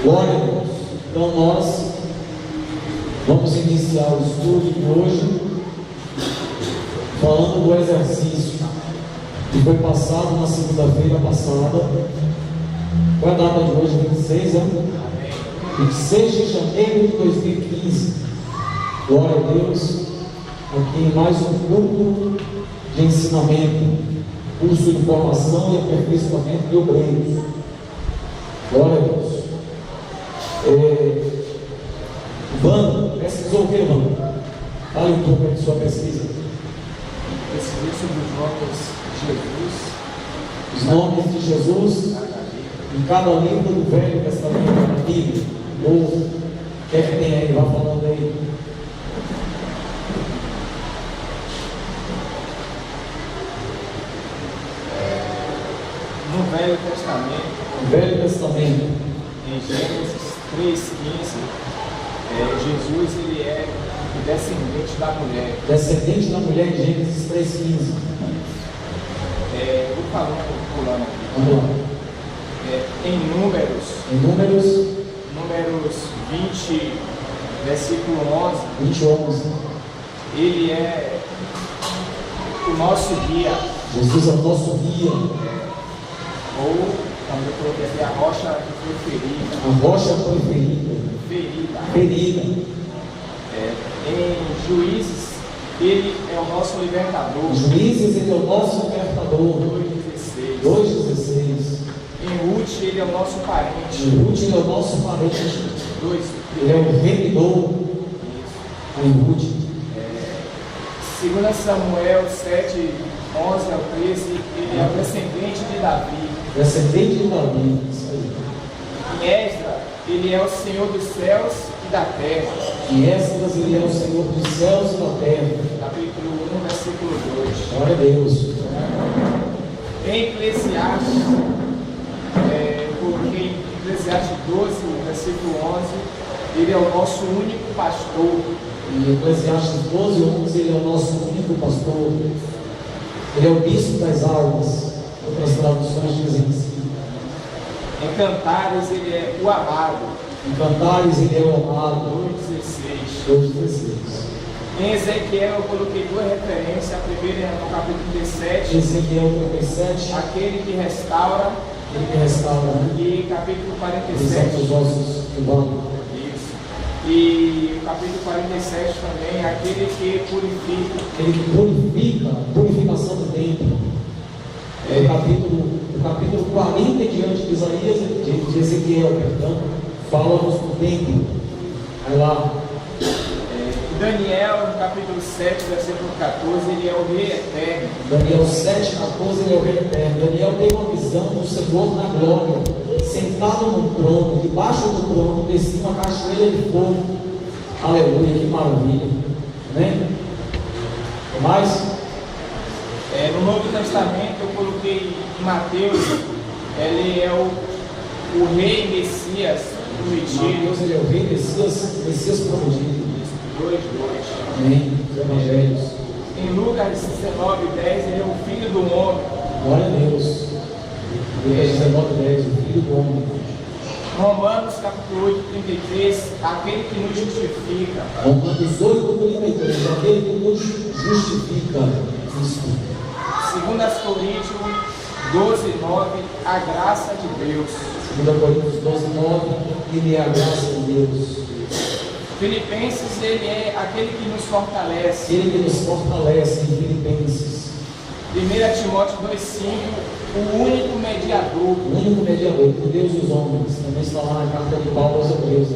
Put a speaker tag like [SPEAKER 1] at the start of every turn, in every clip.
[SPEAKER 1] Glória a Deus. Então nós vamos iniciar o estudo de hoje falando do exercício que foi passado na segunda-feira passada. Qual é a data de hoje? 26, né? 26 de janeiro de 2015. Glória a Deus. Aqui em mais um culto de ensinamento, curso de formação e aperfeiçoamento de obreiros. Glória a Deus. Vando, pesquisou o que, Vando? Fale um pouco aí de sua pesquisa.
[SPEAKER 2] Pesquisei sobre os nomes de Jesus.
[SPEAKER 1] Os nomes de Jesus em cada livro do Velho Testamento, da Bíblia, Novo. O que é que tem aí? Vai falando aí.
[SPEAKER 2] No Velho Testamento,
[SPEAKER 1] O Velho Testamento,
[SPEAKER 2] em Gênesis 3,15, Jesus ele é o descendente da mulher.
[SPEAKER 1] descendente da mulher em Gênesis 3,15.
[SPEAKER 2] Vou falando, pulando aqui.
[SPEAKER 1] Vamos lá.
[SPEAKER 2] Em
[SPEAKER 1] Em Números
[SPEAKER 2] 20, versículo 11,
[SPEAKER 1] 20:11.
[SPEAKER 2] ele é o nosso guia,
[SPEAKER 1] Jesus é o nosso guia.
[SPEAKER 2] ou, como eu coloquei aqui, a rocha que foi ferida.
[SPEAKER 1] A rocha foi ferida.
[SPEAKER 2] Em Juízes, ele é o nosso libertador.
[SPEAKER 1] Juízes, ele é o nosso libertador.
[SPEAKER 2] 2,16.
[SPEAKER 1] 2,16.
[SPEAKER 2] Em Ruth, ele é o nosso parente.
[SPEAKER 1] Ruth, ele é o nosso parente.
[SPEAKER 2] 2.
[SPEAKER 1] Ele é o remidor. Em Ruth.
[SPEAKER 2] 2 Samuel 7, 11 ao 13, ele é o descendente de Davi.
[SPEAKER 1] Descendente de Davi. Isso aí.
[SPEAKER 2] Em Esdras, ele é o Senhor dos céus e da terra.
[SPEAKER 1] Em Esdras, ele é o Senhor dos céus e da terra.
[SPEAKER 2] Capítulo 1, versículo 2.
[SPEAKER 1] Glória a Deus.
[SPEAKER 2] Em Eclesiastes, porque em Eclesiastes 12, versículo 11, ele é o nosso único pastor.
[SPEAKER 1] Em Eclesiastes 12:11, ele é o nosso único pastor. Ele é o bispo das almas. Outras traduções dizem assim.
[SPEAKER 2] Em Cantares, ele é o amado.
[SPEAKER 1] Em Cantares, ele é o amado.
[SPEAKER 2] 2,16.
[SPEAKER 1] 2,16.
[SPEAKER 2] Em Ezequiel, eu coloquei duas referências. A primeira é no capítulo 17,
[SPEAKER 1] Ezequiel 37,
[SPEAKER 2] aquele que restaura,
[SPEAKER 1] ele que restaura,
[SPEAKER 2] e capítulo
[SPEAKER 1] exalta
[SPEAKER 2] 47.
[SPEAKER 1] os ossos do barro.
[SPEAKER 2] Isso. E o capítulo 47 também, aquele que purifica.
[SPEAKER 1] Ele que purifica, a purificação do templo. O capítulo 40 diante de Isaías, de Ezequiel, perdão, fala-nos do templo. Vai lá.
[SPEAKER 2] Daniel, no capítulo 7, versículo 14, ele é o Rei Eterno.
[SPEAKER 1] Daniel 7,14, ele é o Rei Eterno. Daniel tem uma visão do Senhor na glória, sentado no trono, debaixo do trono, descia uma cachoeira de fogo. Aleluia, que maravilha, né? O mais?
[SPEAKER 2] No Novo Testamento, eu coloquei em Mateus, ele é o Rei Messias prometido.
[SPEAKER 1] Deus, ele é o Rei Messias prometido.
[SPEAKER 2] 2,2.
[SPEAKER 1] Amém. Os evangelhos.
[SPEAKER 2] Em Lucas 19:10, ele é o Filho do Homem.
[SPEAKER 1] Glória a Deus. Lucas 19:10, o Filho do Homem.
[SPEAKER 2] Romanos capítulo 8:33, aquele que nos justifica.
[SPEAKER 1] Romanos 8:33, aquele que nos justifica. Isso.
[SPEAKER 2] 2 Coríntios 12:9, a graça de Deus.
[SPEAKER 1] 2 Coríntios 12:9, ele é a graça de Deus.
[SPEAKER 2] Filipenses, ele é aquele que nos fortalece.
[SPEAKER 1] Ele que nos fortalece em Filipenses.
[SPEAKER 2] 1 Timóteo 2,5, o único mediador.
[SPEAKER 1] O único mediador entre Deus e os homens. Também está lá na carta de Paulo aos Hebreus.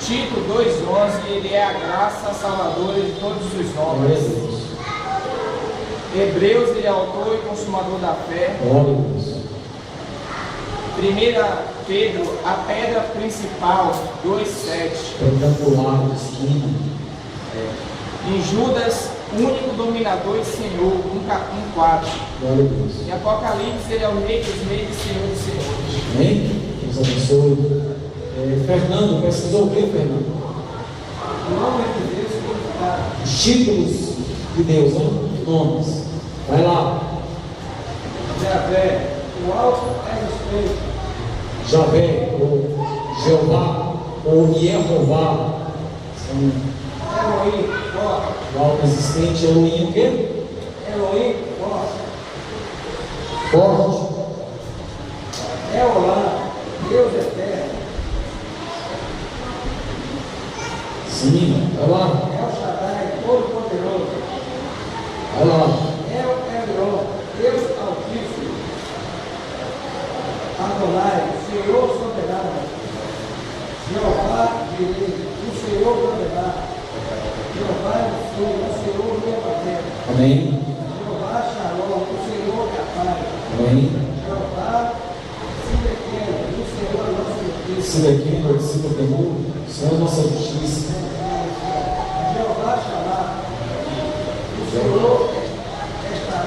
[SPEAKER 2] Tito 2,11, ele é a graça salvadora de todos os
[SPEAKER 1] Glória a
[SPEAKER 2] homens.
[SPEAKER 1] Deus.
[SPEAKER 2] Hebreus, ele é autor e consumador da fé.
[SPEAKER 1] Glória a Deus.
[SPEAKER 2] 1 Pedro, a pedra principal, 2,7.
[SPEAKER 1] Retangular, esquina.
[SPEAKER 2] Em Judas, único dominador e Senhor, 1,4.
[SPEAKER 1] Glória a Deus.
[SPEAKER 2] Em Apocalipse, ele é o rei dos reis e Senhor dos senhores.
[SPEAKER 1] Amém? Deus abençoe. Fernando, precisou ver, Fernando?
[SPEAKER 2] O nome de Deus está.
[SPEAKER 1] Os títulos de Deus, né? Nomes. Vai lá.
[SPEAKER 2] Javé, o alto é respeito.
[SPEAKER 1] Javé, ou Jeová, ou Yehová. São
[SPEAKER 2] Elohim, forte.
[SPEAKER 1] o alto existente. Elohim, o quê?
[SPEAKER 2] Elohim, forte.
[SPEAKER 1] Forte.
[SPEAKER 2] Eolá, Deus eterno.
[SPEAKER 1] Sim, vai lá.
[SPEAKER 2] El Shaddai, todo-poderoso.
[SPEAKER 1] Vai lá.
[SPEAKER 2] El Elyon, Deus altíssimo. Adonai, Senhor soberano. Jeová, o Senhor governar. Jeová, o Senhor governar.
[SPEAKER 1] Amém.
[SPEAKER 2] Jeová, Shalom, o Senhor é a paz.
[SPEAKER 1] Amém.
[SPEAKER 2] Jeová, Silequeno, o Senhor é nosso justiça.
[SPEAKER 1] Se daqui, no discípulo temor, o Senhor é nossa justiça.
[SPEAKER 2] Jeová, Shalom, o Senhor está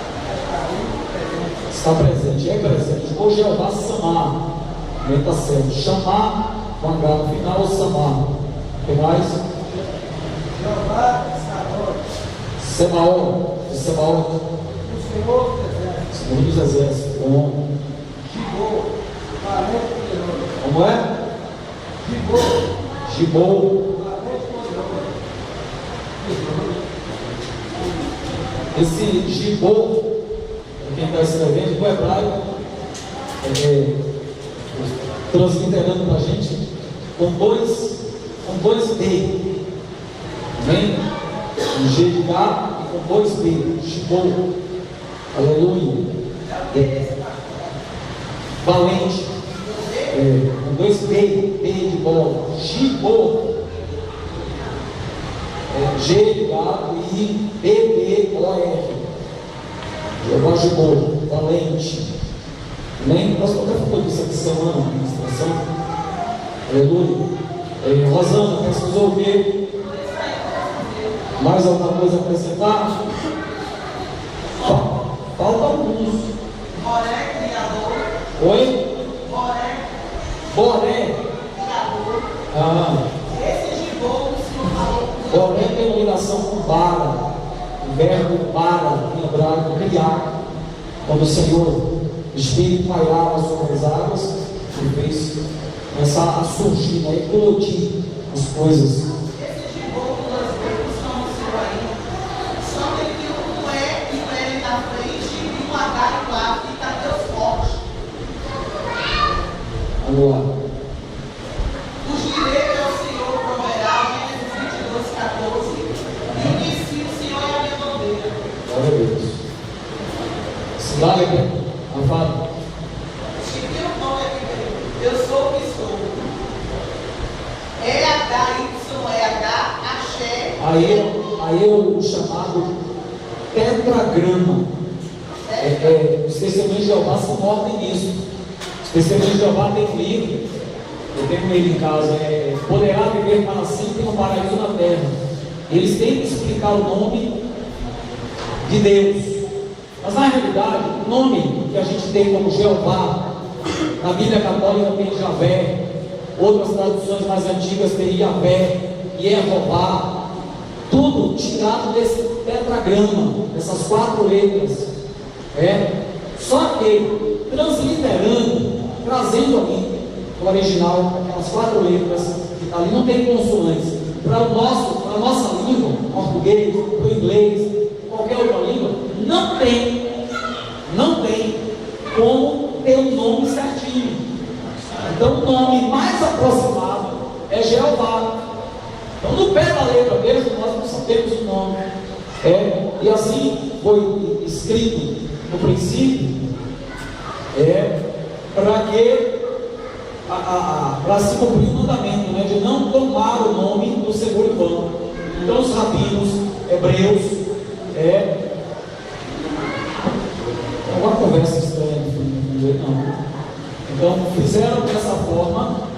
[SPEAKER 2] presente.
[SPEAKER 1] Está presente, é presente. Ou Jeová Samar. Também está certo. Chamar, com H no final, ou Samar. O que mais?
[SPEAKER 2] Jeová, Sabaoth,
[SPEAKER 1] Semaó. De Semaó.
[SPEAKER 2] o Senhor dos exércitos.
[SPEAKER 1] Segundo dos exércitos. Bom.
[SPEAKER 2] Gibô, valente poderoso.
[SPEAKER 1] Como é?
[SPEAKER 2] Gibô,
[SPEAKER 1] Gibou.
[SPEAKER 2] valente poderoso.
[SPEAKER 1] Esse Gibou, quem está escrevendo, o hebraico, transliterando para a gente, com dois B. Amém? Um G de K e com dois B. Gibou. Aleluia. Valente. Com dois B de bola. Gibou. G de gato e B-B-O-R. Jeová Gibou, valente. Amém? Nós até falamos disso essa semana, na administração. Aleluia. Rosana, precisou ver mais alguma coisa a acrescentar? Falta alguns.
[SPEAKER 3] Boré, criador.
[SPEAKER 1] Oi? Boré.
[SPEAKER 3] Criador. Esse Gibô, o senhor falou.
[SPEAKER 1] Boré tem ligação com bara. O verbo bara, em hebraico, criar. Quando o Senhor, o Espírito pairava sobre as águas, ele fez começar a surgir, né, eclodir as coisas.
[SPEAKER 3] Esse Gibô, que nós vemos como seu aí, só tem que um E e um L na frente, e um H e um A, e tá Deus forte.
[SPEAKER 1] Vamos lá.
[SPEAKER 3] Os direitos ao Senhor proverá, Gênesis 22:14. E disse: o Senhor é a minha bandeira.
[SPEAKER 1] Glória a Deus. Cidade, amado.
[SPEAKER 3] Chiquinho não é que eu sou o que sou. EHYEH, axé.
[SPEAKER 1] Aí é o chamado tetragrama. Os testemunhos de Jeová se mordem nisso. Os testemunhos de Jeová tem um livro, eu tenho um livro em casa, Poderá Viver para Sempre no Paraíso na Terra. Eles têm que explicar o nome de Deus. Mas na realidade, o nome que a gente tem como Jeová, na Bíblia Católica tem Javé, outras traduções mais antigas tem Yahvé, Yehová, tudo tirado desse tetragrama, dessas 4 letras. Só que, transliterando, trazendo ali o original, aquelas 4 letras que está ali, não tem consoantes. Para a nossa língua, português, para o inglês, qualquer outra língua, não tem como ter um nome certinho. Então o nome mais aproximado é Jeová. Então no pé da letra mesmo nós não sabemos o nome. E assim foi escrito no princípio, para se cumprir o mandamento, né, de não tomar o nome do Senhor em vão. Então os rabinos hebreus fizeram dessa forma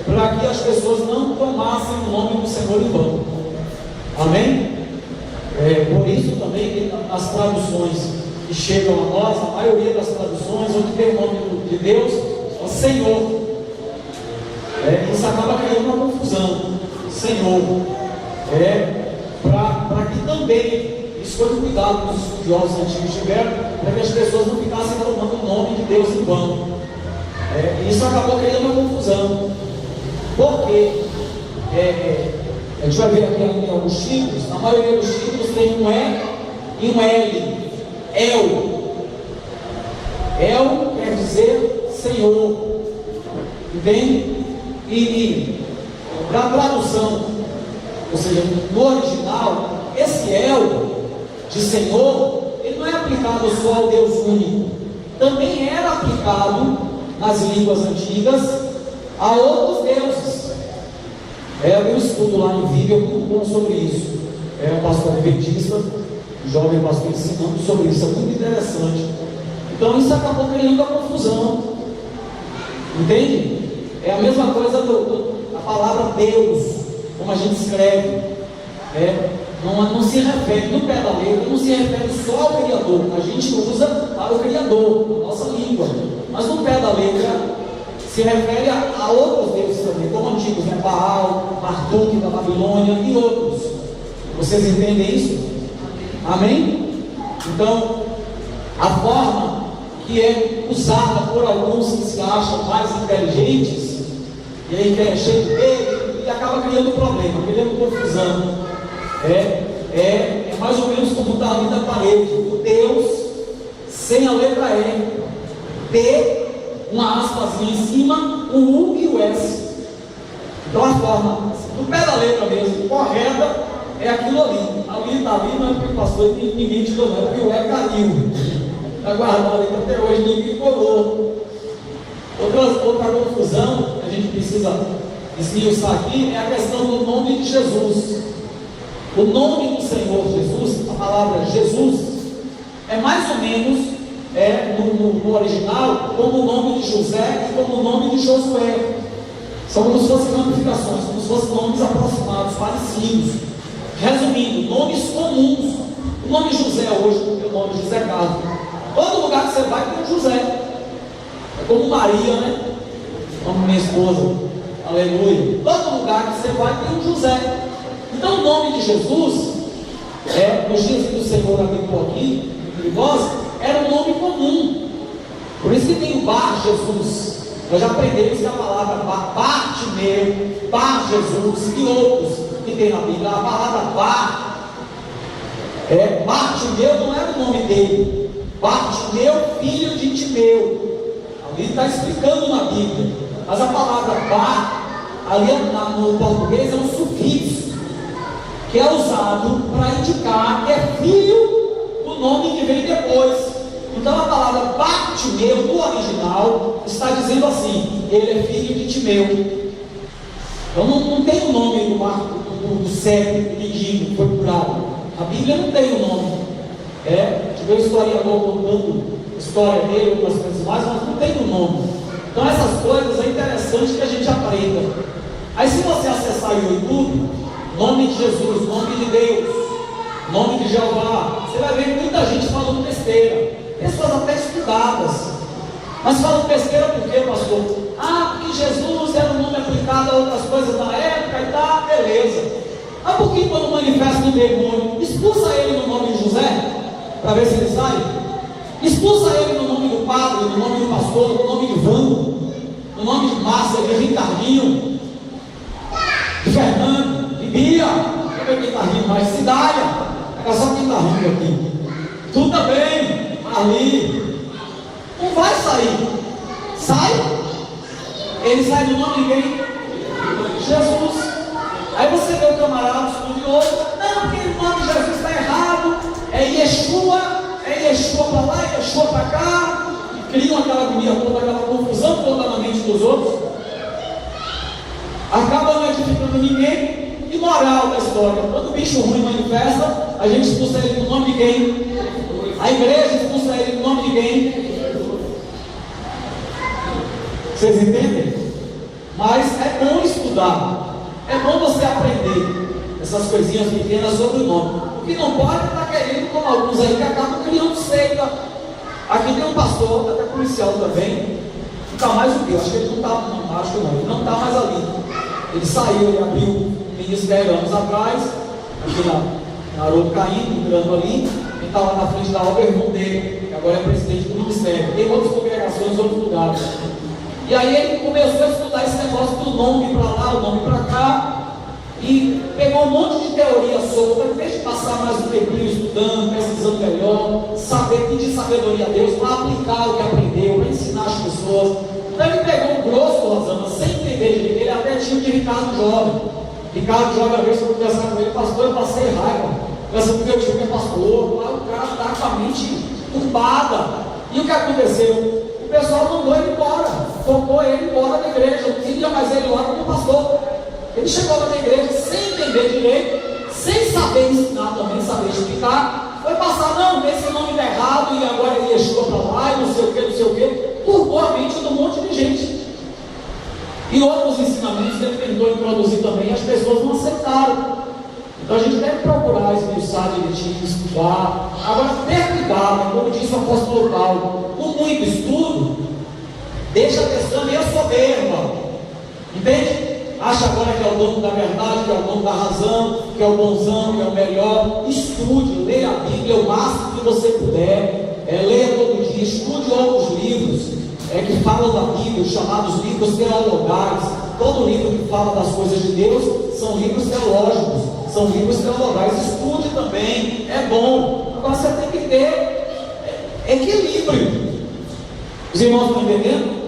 [SPEAKER 1] para que as pessoas não tomassem o nome do Senhor em vão. Amém? Por isso também que as traduções que chegam a nós, a maioria das traduções, onde tem o nome de Deus, é o Senhor. Isso acaba criando uma confusão. Senhor. Para que também, isso foi um cuidado que os estudiosos antigos tiveram, para que as pessoas não ficassem tomando o nome de Deus em vão. Isso acabou criando uma confusão. Porque a gente vai ver aqui em alguns títulos, na maioria dos títulos tem um E e um L. El quer dizer Senhor. Entende? E na tradução, ou seja, no original, esse El de Senhor, ele não é aplicado só ao Deus único. Também era aplicado nas línguas antigas a outros deuses. Eu estudo lá em Vídeo muito bom sobre isso. Um pastor adventista, um jovem pastor ensinando sobre isso, é muito interessante. Então isso acabou criando a confusão. Entende? É a mesma coisa a palavra Deus, como a gente escreve. Não se refere, no pé da letra, não se refere só ao Criador. A gente usa para o Criador, a nossa língua. Mas no pé da letra se refere a outros deuses também, como antigos, Baal, Marduk da Babilônia e outros. Vocês entendem isso? Amém? Então, a forma que é usada por alguns que se acham mais inteligentes, e aí que é cheio de dedo, e acaba criando problema, criando confusão. É mais ou menos como está ali na parede, o Deus sem a letra E, D, uma aspazinha em cima, o U e o S. Então a forma, no pé da letra mesmo, correta, é aquilo ali. Ali está ali, não é porque o pastor ninguém tirou, não, é porque o E caiu. Está guardado ali até hoje, ninguém colou. Outra confusão que a gente precisa esmiuçar aqui é a questão do nome de Jesus. O nome do Senhor Jesus, a palavra Jesus, é mais ou menos no original como o nome de José e como o nome de Josué. São como se fossem ramificações, como se fossem nomes aproximados, parecidos. Resumindo, nomes comuns. O nome José hoje é o nome José Carlos. Todo lugar que você vai tem um José. É como Maria, né? Como minha esposa. Aleluia. Todo lugar que você vai tem um José. Então o nome de Jesus, nos dias que o Senhor habitou aqui, entre nós, era um nome comum. Por isso que tem o Bar Jesus. Nós já aprendemos que a palavra Bartimeu, Bar Jesus e outros que tem na Bíblia, a palavra Bar, Bartimeu não era o nome dele. Bartimeu, filho de Timeu. Ali está explicando na Bíblia. Mas a palavra Bar, ali no português, é um sufixo que é usado para indicar que é filho do nome que vem depois. Então a palavra Bartimeu, no original, está dizendo assim: ele é filho de Timeu. Então não tem o nome do cego, mendigo, que foi curado. A Bíblia não tem o nome. Tive um historiador contando a história dele, algumas coisas mais, mas não tem o nome. Então essas coisas é interessante que a gente aprenda. Aí se você acessar o YouTube, nome de Jesus, nome de Deus, nome de Jeová, você vai ver muita gente falando besteira. Pessoas até estudadas, mas falam besteira por quê, pastor? Porque Jesus era um nome aplicado a outras coisas na época e tá, beleza. Por que quando manifesta o demônio, expulsa ele no nome de José, para ver se ele sai? Expulsa ele no nome do padre, no nome do pastor, no nome de Vando, no nome de Márcia, de Ricardinho, de Fernando, de Bia, deixa eu ver quem está rindo mais, Cidália, é só quem está rindo aqui. Tudo tá bem, ali, não vai sair. Sai? Ele sai do nome de quem? Jesus. Aí você vê o camarada estudioso, não, porque o nome de Jesus está errado, é Yeshua para lá, Yeshua para cá, e criam aquela agonia toda, aquela confusão toda na mente dos outros, acaba não edificando ninguém. E moral da história, quando o bicho ruim manifesta, a gente expulsa ele no nome de quem? A igreja expulsa ele no nome de quem? Vocês entendem? Mas é bom estudar, é bom você aprender essas coisinhas pequenas sobre o nome. O que não pode é estar querendo, como alguns aí que acabam criando seita. Aqui tem um pastor, até policial também, não está mais o quê? Acho que ele não está, não, acho que não, ele não está mais ali. Ele saiu, ele abriu um ministério anos atrás, aqui na Haroldo Caim, entrando ali. Ele está lá na frente da obra, irmão dele, que agora é presidente do ministério. Tem outras congregações, outros lugares. E aí ele começou a estudar esse negócio do nome para lá, o nome para cá. E pegou um monte de teoria solta, em vez de passar mais um tempinho estudando, pesquisando melhor, saber, pedir sabedoria a Deus, para aplicar o que aprendeu, para ensinar as pessoas. Então ele pegou um grosso, Rosana, sem entender direito. Ele até tinha de Ricardo Jovem. Ricardo Jovem, às vezes, eu conversar com ele, pastor, eu passei raiva. Pensando que meu tio que é pastor, lá o cara está com a mente turbada. E o que aconteceu? O pessoal mandou ele embora, colocou ele embora da igreja, não queria mais ele lá como pastor. Ele chegou lá na igreja sem entender direito, sem saber ensinar também, saber explicar. Foi passar, não, esse nome está errado, e agora ele chegou para lá, e não sei o que, turbou a mente de um monte de gente. E outros ensinamentos ele tentou introduzir também, e as pessoas não aceitaram. Então a gente deve procurar esmiuçar direitinho, estudar. Agora, ter cuidado, como disse o apóstolo Paulo, com muito estudo, deixa a pessoa meio soberba. Entende? Acha agora que é o dono da verdade, que é o dono da razão, que é o bonzão, que é o melhor. Estude, leia a Bíblia o máximo que você puder. Leia todo dia, estude outros livros que falam da Bíblia, os chamados livros teologais. Todo livro que fala das coisas de Deus são livros teológicos, são livros teologais. Estude também, é bom. Agora você tem que ter equilíbrio. Os irmãos estão entendendo?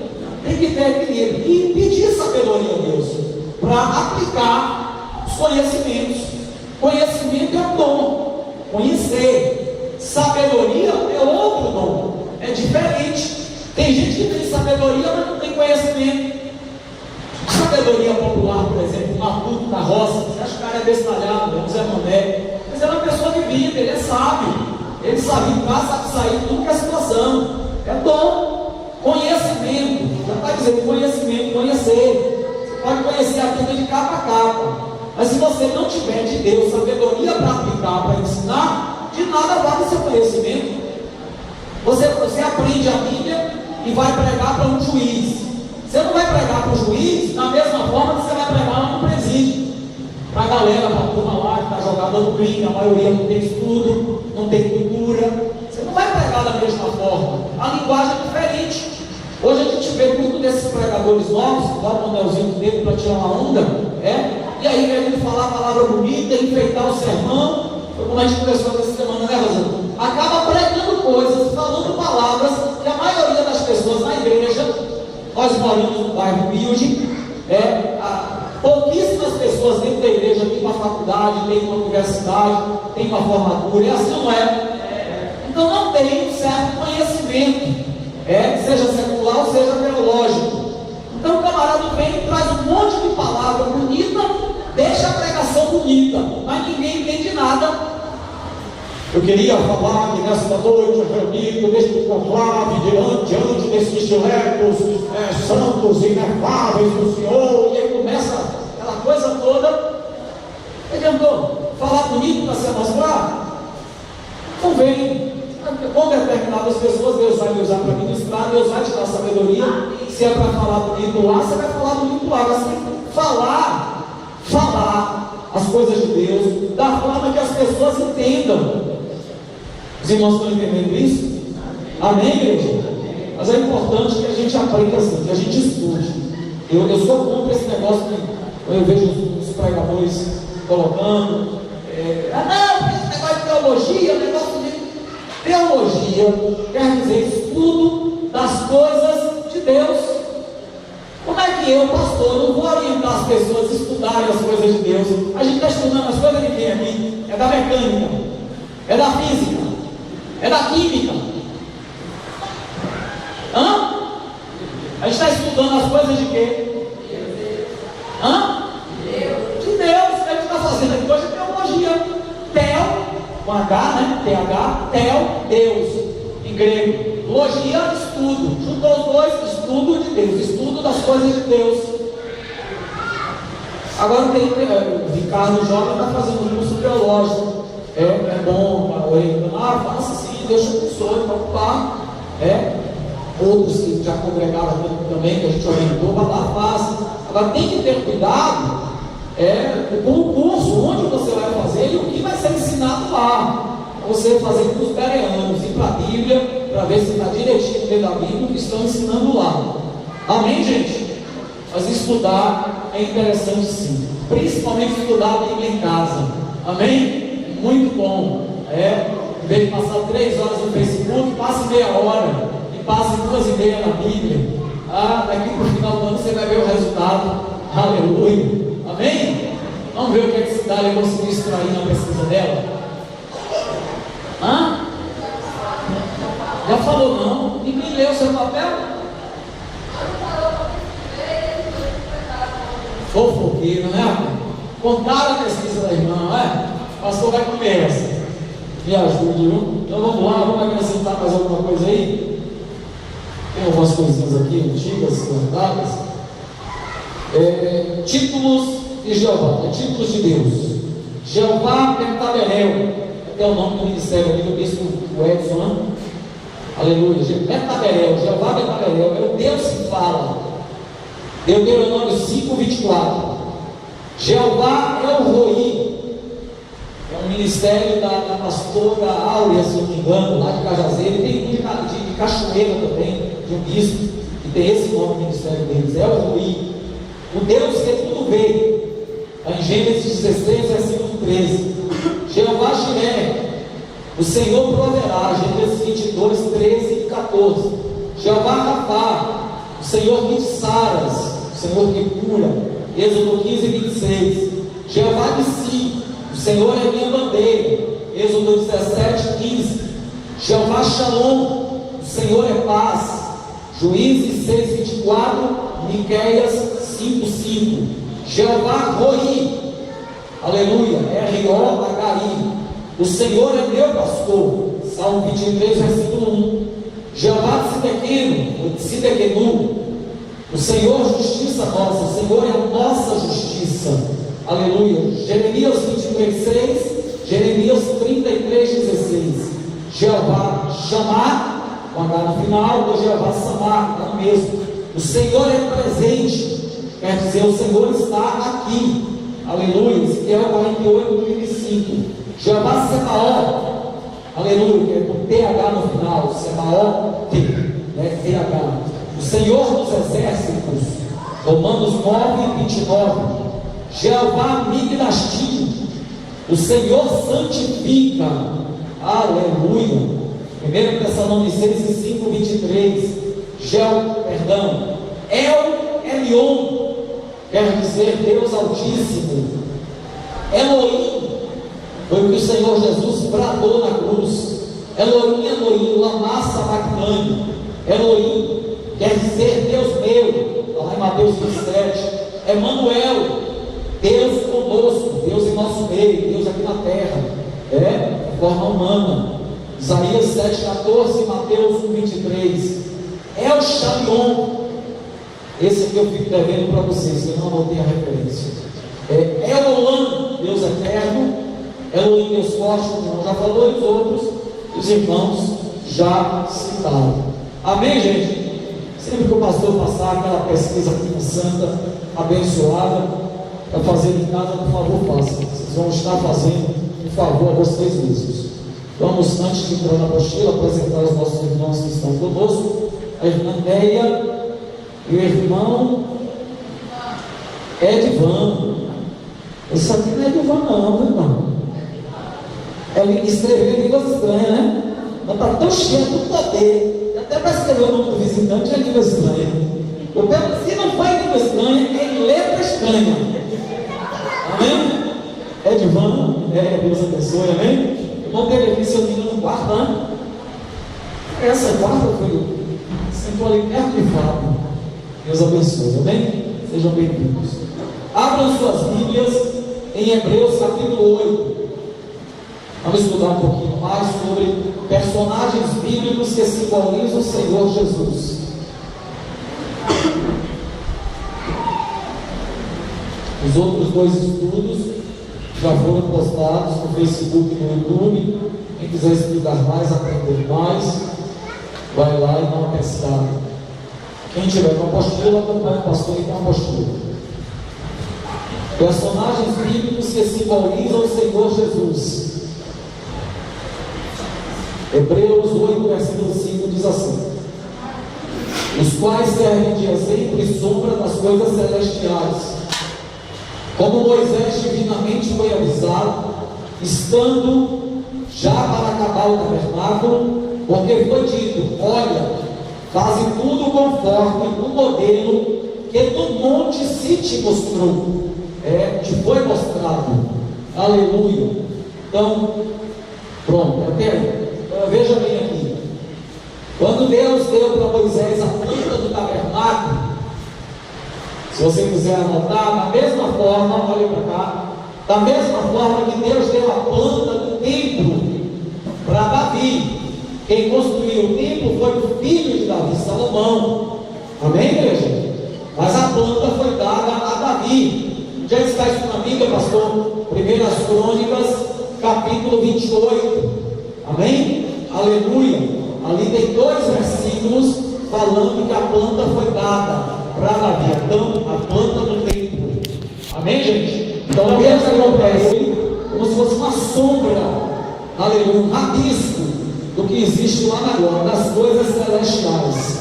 [SPEAKER 1] Tem que ter equilíbrio e pedir sabedoria a Deus para aplicar os conhecimentos. Conhecimento é um dom, conhecer. Sabedoria é outro dom, é diferente. Tem gente que tem sabedoria, mas não tem conhecimento. Sabedoria popular, por exemplo, um adulto da roça, você acha que o cara é bestalhado, é um Zé Mané, mas ele é uma pessoa de vida, ele é sábio, ele sabe entrar, sabe sair de tudo que é situação. É dom, conhecimento. Já está dizendo conhecimento, conhecer. Pode conhecer a Bíblia de capa a capa, mas se você não tiver de Deus sabedoria para aplicar, para ensinar, de nada vale o seu conhecimento. Você aprende a Bíblia e vai pregar para um juiz. Você não vai pregar para o juiz da mesma forma que você vai pregar lá no presídio, para a galera, para a turma lá que está jogada no crime, a maioria não tem estudo, não tem cultura. Você não vai pregar da mesma forma, a linguagem é diferente. Hoje a gente vê muito desses pregadores novos, dá um anelzinho dele para tirar uma onda, e aí querendo falar a palavra bonita, enfeitar o sermão, como a gente conversou essa semana, né, Rosana? Acaba pregando coisas, falando palavras que a maioria das pessoas na igreja, nós moramos num bairro humilde, pouquíssimas pessoas dentro da igreja têm uma faculdade, têm uma universidade, têm uma formatura, e assim não é. Então não tem um certo conhecimento. Seja secular ou seja teológico. Então o camarada vem e traz um monte de palavra bonita, deixa a pregação bonita, mas ninguém entende nada. Eu queria falar que nesta noite reunido neste conclave diante desses estiletos santos e inefáveis do Senhor, e aí começa aquela coisa toda. Adiantou? Falar bonito para se mostrar? Não vem. Com determinadas pessoas, Deus vai me usar para ministrar, Deus vai te dar sabedoria. Se é para falar bonito lá, você vai falar bonito lá. Mas tem que falar as coisas de Deus da forma que as pessoas entendam. Os irmãos estão entendendo isso? Amém, igreja? Mas é importante que a gente aprenda assim, que a gente estude. Eu sou contra esse negócio que eu vejo os pregadores colocando. Não, esse negócio de teologia, negócio de. Teologia quer dizer estudo das coisas de Deus. Como é que eu, pastor, não vou orientar as pessoas a estudarem as coisas de Deus? A gente está estudando as coisas de quem aqui? É da mecânica, é da física, é da química. A gente está estudando as coisas de quê? De Deus. O que a gente está fazendo aqui hoje é teologia. Tel, com H, né? TH, Tel, Deus, em grego. Logia, estudo. Juntou os dois, estudo de Deus, estudo das coisas de Deus. Agora tem o Ricardo Jovem está fazendo um curso teológico. É bom, faça sim, Deus te abençoe, para ocupar. Outros que já congregaram aqui também, que a gente orientou, vai lá, faça. Agora tem que ter cuidado com o curso, onde você vai fazer e o que vai ser ensinado lá. Você fazer com os bereanos, ir para a Bíblia, para ver se está direitinho dentro da Bíblia o que estão ensinando lá. Amém, gente? Mas estudar é interessante sim, principalmente estudar a Bíblia em casa. Amém? Muito bom. Em vez de passar 3 horas no Facebook, passe meia hora e passe 2h30 na Bíblia. Daqui para o final do ano você vai ver o resultado. Aleluia. Amém? Vamos ver o que a Cidália conseguiu extrair na pesquisa dela. Já falou não? Ninguém leu o seu papel? Fofoqueiro, né? Contaram a pesquisa da irmã, não é? O pastor vai comer essa. Me ajude, viu? Então vamos lá, vamos acrescentar mais alguma coisa aí? Tem algumas coisinhas aqui, antigas, guardadas. Títulos de Jeová, títulos de Deus. Jeová Pentaberel, é o nome do ministério aqui do bispo Edson, né? Aleluia. Pentaberel, Jeová Pentaberel, é o Deus que fala. Deuteronômio 5:24. Jeová é o Roi. É um ministério da pastora Áurea, se não me engano, lá de Cajazeiro. Tem um de Cachoeira também, de um bispo, que tem esse nome do ministério deles. É o Roi. O Deus que tudo vê. Em Gênesis 16, versículo 13. Jeová Jiré, o Senhor proverá. Gênesis 22, 13 e 14. Jeová Rafá, o Senhor que saras, o Senhor que cura. Êxodo 15 e 26. Jeová Nissi, o Senhor é minha bandeira. Êxodo 17, 15. Jeová Shalom, o Senhor é paz. Juízes 6, 24. Miqueias 5, 5. Jeová Roi, aleluia, R-O-H-I, o Senhor é meu pastor. Salmo 23, versículo 1. Jeová Sidequenu, o Senhor justiça nossa, o Senhor é a nossa justiça. Aleluia. Jeremias 23, 6. Jeremias 33, 16. Jeová Chamar, com H no final, ou Jeová Samar, é o mesmo. O Senhor é presente, quer dizer, o Senhor está aqui. Aleluia. Ezequiel 48, 35. Jeová Sebaó, aleluia, que é com TH no final, Sebaó, TH. O Senhor dos exércitos, Romanos 9, 29. Jeová Migdashim, o Senhor santifica, aleluia. 1 Tessalonicenses 5, 23. El Elyon, quer dizer Deus Altíssimo. Elohim, foi o que o Senhor Jesus bradou na cruz. Elohim, Elohim, lama sabachthani. Elohim, quer dizer Deus meu, lá em Mateus 27. Emmanuel, Deus conosco, Deus em nosso meio, Deus aqui na terra, forma humana. Isaías 7,14, Mateus 1,23. El Shaddai, esse aqui eu fico devendo para vocês, que eu não anotei a referência. Elolam, Deus eterno. Elohim, Deus forte, como o irmão já falou, e os outros, os irmãos já citaram. Amém, gente? Sempre que o pastor passar aquela pesquisa aqui santa, abençoada, para fazer em casa, por favor, faça. Vocês vão estar fazendo, por favor, a vocês mesmos. Vamos, antes de entrar na apostila, apresentar os nossos irmãos que estão conosco. A irmã Neia e o irmão Edivan. Isso aqui não é Edivan não, meu irmão. Ele escreveu em línguas estranhas, né? Mas está tão cheio de poder. Até para escrever o nome do visitante é língua estranha. Se não for em língua estranha, é em letra estranha. Amém? Edivan, Deus abençoe, amém? O irmão dele aqui, se eu não me engano, quarta, né? Essa quarta foi. Sentou ali perto de Fábio. Deus abençoe, amém? Sejam bem-vindos. Abram suas Bíblias em Hebreus capítulo 8. Vamos estudar um pouquinho mais sobre personagens bíblicos que simbolizam o Senhor Jesus. Os outros dois estudos já foram postados no Facebook e no YouTube. Quem quiser estudar mais, aprender mais, vai lá e dá uma pescada. Quem tiver com a apostila, acompanha o pastor e com a apostila. Personagens bíblicos que simbolizam o Senhor Jesus. Hebreus 8, versículo 5 diz assim: os quais servem de exemplo e sombra das coisas celestiais, como Moisés divinamente foi avisado, estando já para acabar o tabernáculo, porque foi dito: olha, faze tudo conforme o modelo que no monte se te mostrou, te foi mostrado. Aleluia. Então, pronto, veja bem aqui. Quando Deus deu para Moisés a planta do tabernáculo, se você quiser anotar, da mesma forma, olha para cá, da mesma forma que Deus deu a planta do templo para Davi. Quem construiu o templo foi o filho de Davi, Salomão. Amém, igreja? Mas a planta foi dada a Davi. Já está isso na Bíblia, pastor? 1 Crônicas, capítulo 28. Amém? Aleluia. Ali tem 2 versículos falando que a planta foi dada para Davi, a planta do templo. Amém, gente? Então Deus acontece como se fosse uma sombra, aleluia, um rabisco do que existe lá na glória, das coisas celestiais.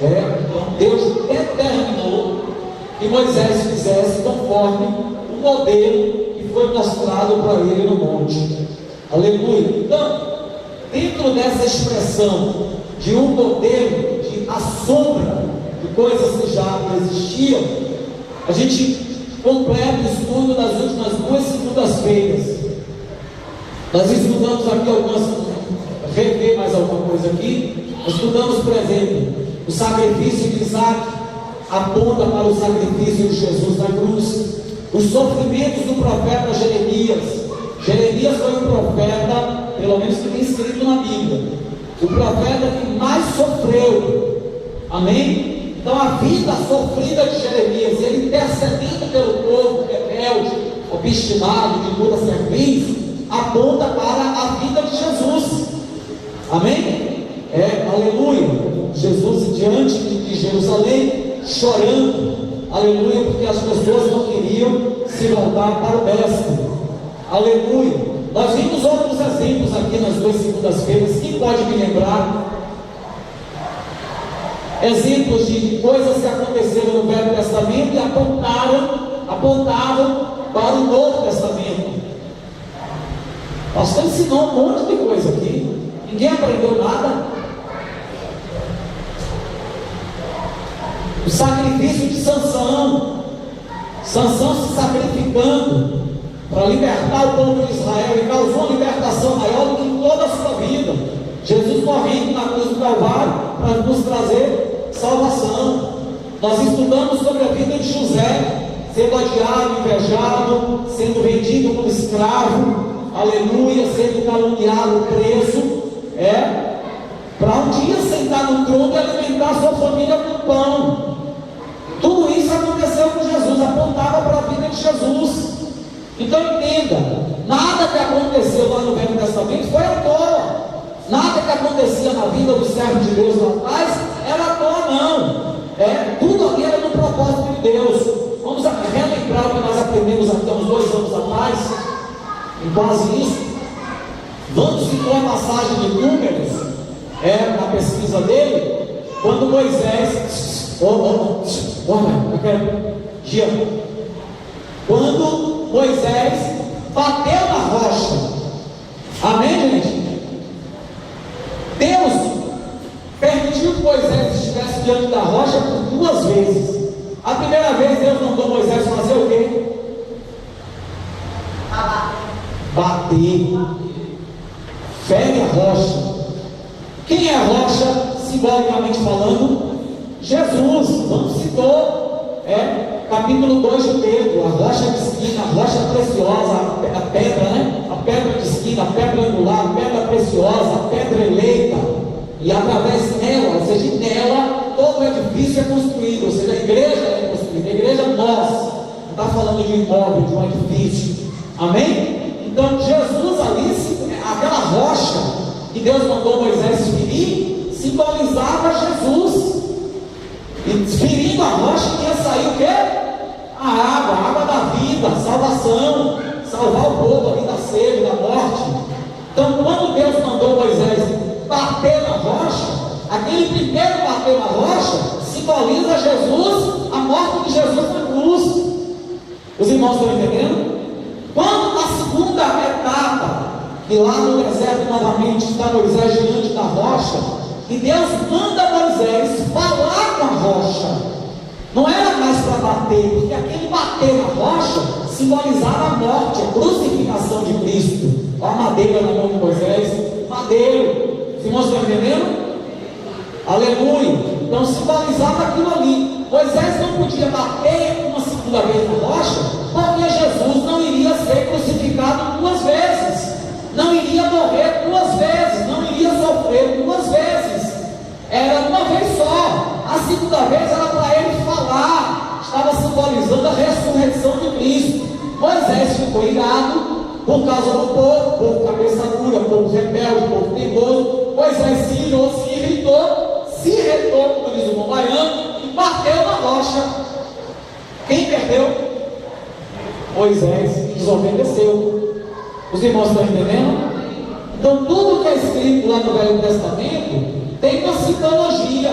[SPEAKER 1] Então Deus determinou que Moisés fizesse conforme o modelo que foi mostrado para ele no monte. Aleluia. Então, dentro dessa expressão de um modelo, de a sombra de coisas que já existiam, a gente completa o estudo das últimas 2 segundas-feiras. Nós estudamos aqui rever mais alguma coisa aqui. Nós estudamos, por exemplo, o sacrifício de Isaac aponta para o sacrifício de Jesus na cruz. Os sofrimentos do profeta Jeremias. Jeremias foi o profeta, pelo menos que tem escrito na Bíblia, o profeta que mais sofreu. Amém? Então a vida sofrida de Jeremias, ele intercedendo pelo povo rebelde, obstinado, de muita cerviz, aponta para a vida de Jesus. Amém? Aleluia. Jesus diante de Jerusalém, chorando, aleluia, porque as pessoas não queriam se voltar para o mestre. Aleluia. Nós vimos outros exemplos aqui nas 2 segundas-feiras. Quem pode me lembrar? Exemplos de coisas que aconteceram no Velho Testamento e apontavam para o Novo Testamento. Nós estamos ensinando um monte de coisa aqui. Ninguém aprendeu nada. O sacrifício de Sansão se sacrificando para libertar o povo de Israel, e causou uma libertação maior do que toda a sua vida. Jesus morrendo na cruz do Calvário para nos trazer salvação. Nós estudamos sobre a vida de José, sendo odiado, invejado, sendo vendido como escravo, aleluia, sendo caluniado, preso, para um dia sentar no trono e alimentar sua família com pão. Tudo isso aconteceu com Jesus, apontava para a vida de Jesus. Então entenda, nada que aconteceu lá no Velho Testamento foi à toa. Nada que acontecia na vida do servo de Deus lá atrás era à toa, não. Tudo ali era no propósito de Deus. Vamos relembrar o que nós aprendemos até uns 2 anos atrás, em base nisso. Vamos citar a passagem de Números, na pesquisa dele, quando Moisés, quando Moisés bateu na rocha. Amém, gente? Deus permitiu que Moisés estivesse diante da rocha por 2 vezes. A primeira vez Deus mandou Moisés fazer o quê? Bater. Pegue a rocha. Quem é a rocha, simbolicamente falando? Jesus. Vamos citar. Capítulo 2 de Pedro, a rocha de esquina, a rocha preciosa, a pedra, a pedra de esquina, pedra angular, pedra preciosa, pedra eleita, e através dela, ou seja, nela, todo o edifício é construído, ou seja, a igreja é construída, a igreja é nós, não está falando de um imóvel, de um edifício, amém? Então Jesus ali, aquela rocha que Deus mandou Moisés ferir, simbolizava Jesus, e ferindo a rocha ia sair o quê? A água da vida, a salvação, salvar o povo ali da sede, da morte. Então quando Deus mandou Moisés bater na rocha, aquele primeiro bater na rocha simboliza Jesus, a morte de Jesus na cruz. Os irmãos estão entendendo? Quando na segunda etapa, que lá no deserto novamente está Moisés diante da rocha, e Deus manda Moisés falar com a rocha, não era mais para bater, porque aquele bater na rocha simbolizava a morte, a crucificação de Cristo. Olha a madeira na mão de Moisés, madeiro. Os irmãos estão entendendo? Aleluia. Então simbolizava aquilo ali. Moisés não podia bater uma segunda vez na rocha, porque Jesus não iria ser crucificado 2 vezes, não iria morrer 2 vezes, não iria sofrer 2 vezes, era uma vez só. A segunda vez era para ele falar, estava simbolizando a ressurreição de Cristo. Moisés ficou irado por causa do povo cabeça dura, povo rebelde, povo teimoso. Moisés se irou, se irritou, como diz o irmão baiano, e bateu na rocha. Quem perdeu? Moisés, que desobedeceu. Os irmãos estão entendendo? Então tudo que é escrito lá no Velho Testamento tem uma simbologia,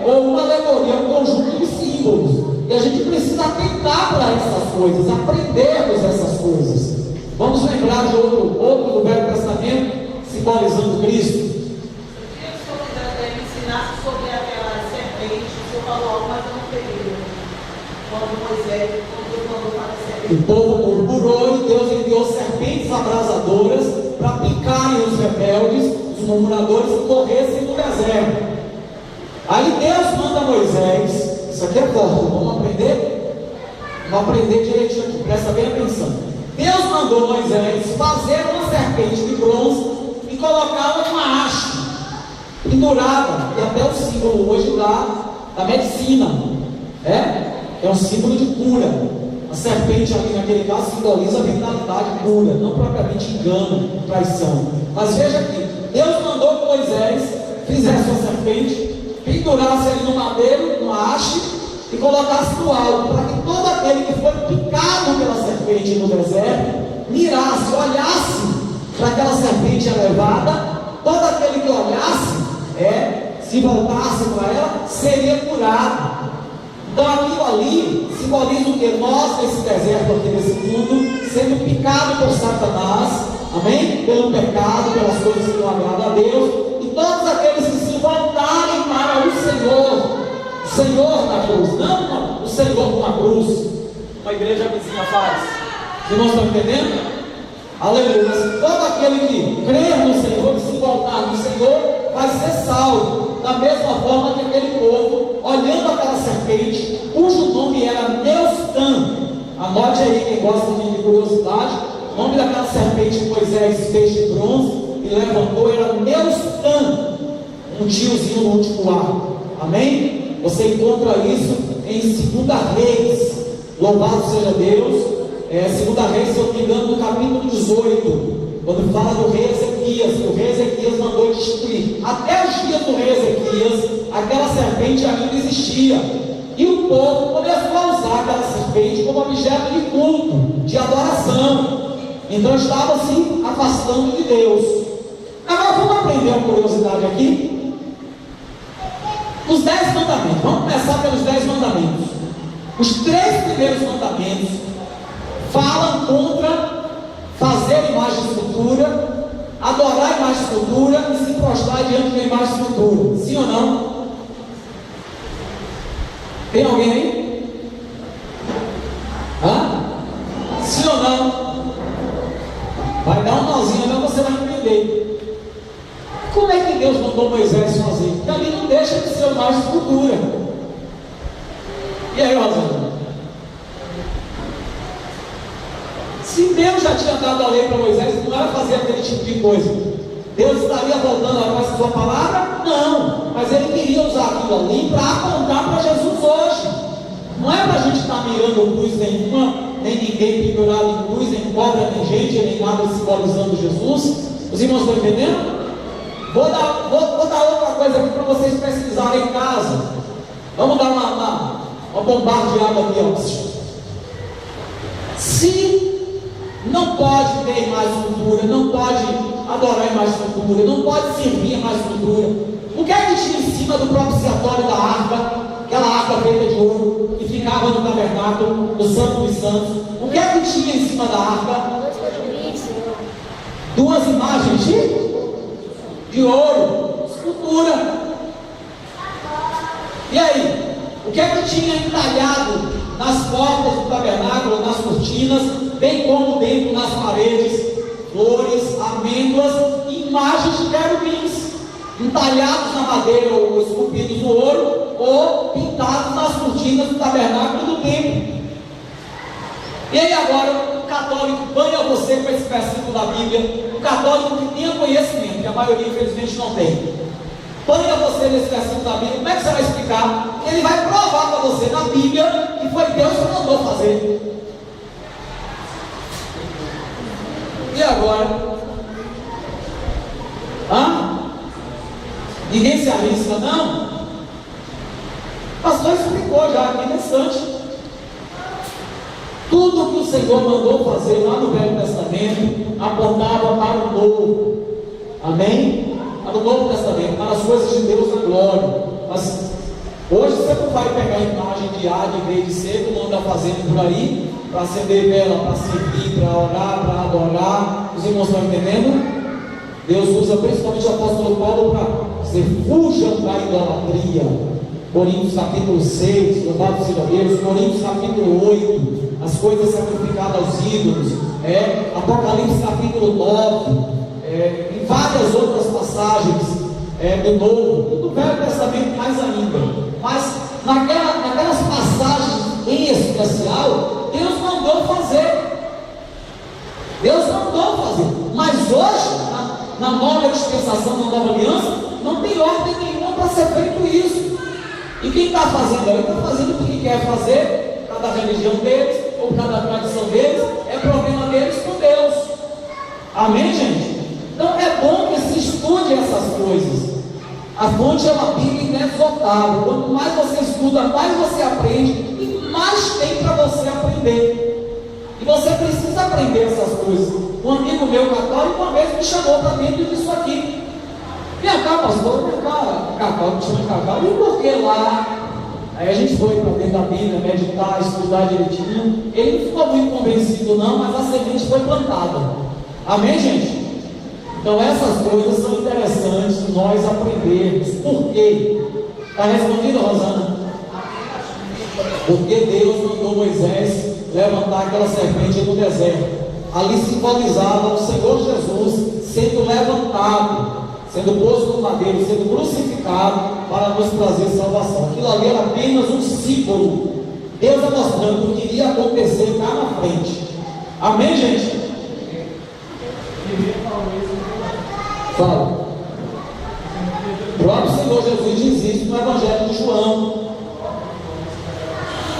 [SPEAKER 1] ou uma alegoria, um conjunto de símbolos, e a gente precisa atentar para essas coisas, aprendermos essas coisas. Vamos lembrar de outro do Velho Testamento simbolizando Cristo.
[SPEAKER 3] Ele ensinasse sobre aquela serpente, o senhor falou algo, mas eu não peguei. Quando Moisés, quando Deus mandou para a serpente.
[SPEAKER 1] O povo murmurou e Deus enviou serpentes abrasadoras para picarem os rebeldes, os murmuradores, e corressem no deserto. Aí Deus manda Moisés, isso aqui é forte, vamos aprender? Vamos aprender direitinho aqui, presta bem atenção. Deus mandou Moisés fazer uma serpente de bronze e colocá-la numa haste pendurada, e até o símbolo hoje da medicina, é um símbolo de cura. A serpente ali naquele caso simboliza a vitalidade pura, não propriamente engano, traição. Mas veja aqui, Deus mandou que Moisés fizesse uma serpente, pendurasse ali no madeiro, numa haste, e colocasse no alto, para que todo aquele que foi picado pela serpente no deserto, mirasse, olhasse para aquela serpente elevada, todo aquele que olhasse, se voltasse para ela, seria curado. Então aquilo ali simboliza o que? Nós nesse deserto aqui nesse mundo, sendo picado por Satanás, amém? Pelo pecado, pelas coisas que não agradam a Deus, e todos aqueles que se voltarem para o Senhor na cruz, não o Senhor na cruz, uma igreja vizinha faz. Os irmãos estão entendendo? Aleluia. Todo aquele que crer no Senhor, que se voltar no Senhor, vai ser salvo. Da mesma forma que aquele povo, olhando aquela serpente, cujo nome era Neustan. Anote aí quem gosta de curiosidade. O nome daquela serpente que Moisés fez de bronze e levantou era Neustan, um tiozinho no último arco. Amém? Você encontra isso em 2 Reis. Louvado seja Deus. 2 Reis, se eu não me engano, no capítulo 18, quando fala do rei Ezequias, que o rei Ezequias mandou destruir. Até os dias do rei Ezequias, aquela serpente ainda existia. E o povo começou a usar aquela serpente como objeto de culto, de adoração. Então estava se afastando de Deus. Agora vamos aprender uma curiosidade aqui. Os 10 mandamentos. Vamos começar pelos 10 mandamentos. Os 3 primeiros mandamentos falam contra fazer imagem de escultura, adorar imagem de escultura e se prostrar diante da imagem de escultura. Sim ou não? Tem alguém aí? Sim ou não? Vai dar um nozinho, mas você vai entender. Como é que Deus mandou Moisés fazer? Porque ali não deixa de ser imagem de escultura. E aí, Rosana? Se Deus já tinha dado a lei para Moisés, não era fazer aquele tipo de coisa. Deus estaria voltando atrás da sua palavra? Não. Mas Ele queria usar aquilo ali para apontar para Jesus hoje. Não é para a gente estar mirando cruz nenhuma, nem ninguém pendurado em cruz, nem cobra, nem gente, nem nada simbolizando Jesus. Os irmãos estão entendendo? Vou dar outra coisa aqui para vocês pesquisarem em casa. Vamos dar uma bombardeada aqui, ó. Se não pode ter mais cultura, não pode adorar mais cultura, não pode servir mais cultura, o que é que tinha em cima do propiciatório da arca, aquela arca feita de ouro, que ficava no tabernáculo, no Santo dos Santos? O que é que tinha em cima da arca? Duas imagens de ouro, escultura. E aí? O que é que tinha entalhado nas portas do tabernáculo, nas cortinas, bem como dentro nas paredes? Flores, amêndoas, imagens de querubins, entalhados na madeira ou esculpidos no ouro, ou pintados nas cortinas do tabernáculo e do templo. E aí agora o católico banha você com esse versículo da Bíblia, o católico que tenha conhecimento, que a maioria infelizmente não tem. Banha você nesse versículo da Bíblia, como é que você vai explicar? Ele vai provar para você na Bíblia que foi Deus que mandou fazer. E agora? Ninguém se arrisca, não? O pastor explicou já aqui nesse instante. Tudo que o Senhor mandou fazer lá no Velho Testamento apontava para o Novo. Amém? Para o Novo Testamento, para as coisas de Deus na glória. Mas hoje você não vai pegar a imagem de A, de B, de C, como anda fazendo por aí, para acender vela, para servir, para orar, para adorar. Os irmãos estão entendendo? Deus usa principalmente o apóstolo Paulo para dizer: fujam da idolatria. Coríntios capítulo 6, louvado seja Deus. Coríntios capítulo 8, as coisas sacrificadas aos ídolos. Apocalipse capítulo 9, em várias outras passagens do Novo e do Velho Testamento mais ainda. Mas naquelas passagens em especial, Deus mandou fazer. Deus mandou fazer. Mas hoje, na nova dispensação, na nova aliança, não tem ordem nenhuma para ser feito isso. E quem está fazendo aí, está fazendo o que quer fazer, cada religião deles, ou cada tradição deles, é problema deles com Deus. Amém, gente? Então é bom que se estude essas coisas. A fonte é uma Bíblia inesgotável. Quanto mais você estuda, mais você aprende, e mais tem para você aprender. E você precisa aprender essas coisas. Um amigo meu católico uma vez me chamou para dentro disso aqui. Vem cá, pastor, vem cá, católico, chama de católico, e por que lá? Aí a gente foi para dentro da Bíblia, meditar, estudar direitinho. Ele não ficou muito convencido não, mas a semente foi plantada. Amém, gente? Então essas coisas são interessantes nós aprendermos. Por quê? Está respondido, Rosana? Porque Deus mandou Moisés levantar aquela serpente no deserto. Ali simbolizava o Senhor Jesus sendo levantado, sendo posto no madeiro, sendo crucificado para nos trazer salvação. Aquilo ali era apenas um símbolo. Deus está mostrando o que iria acontecer cá na frente. Amém, gente? Fala. O próprio Senhor Jesus diz isso no Evangelho de João.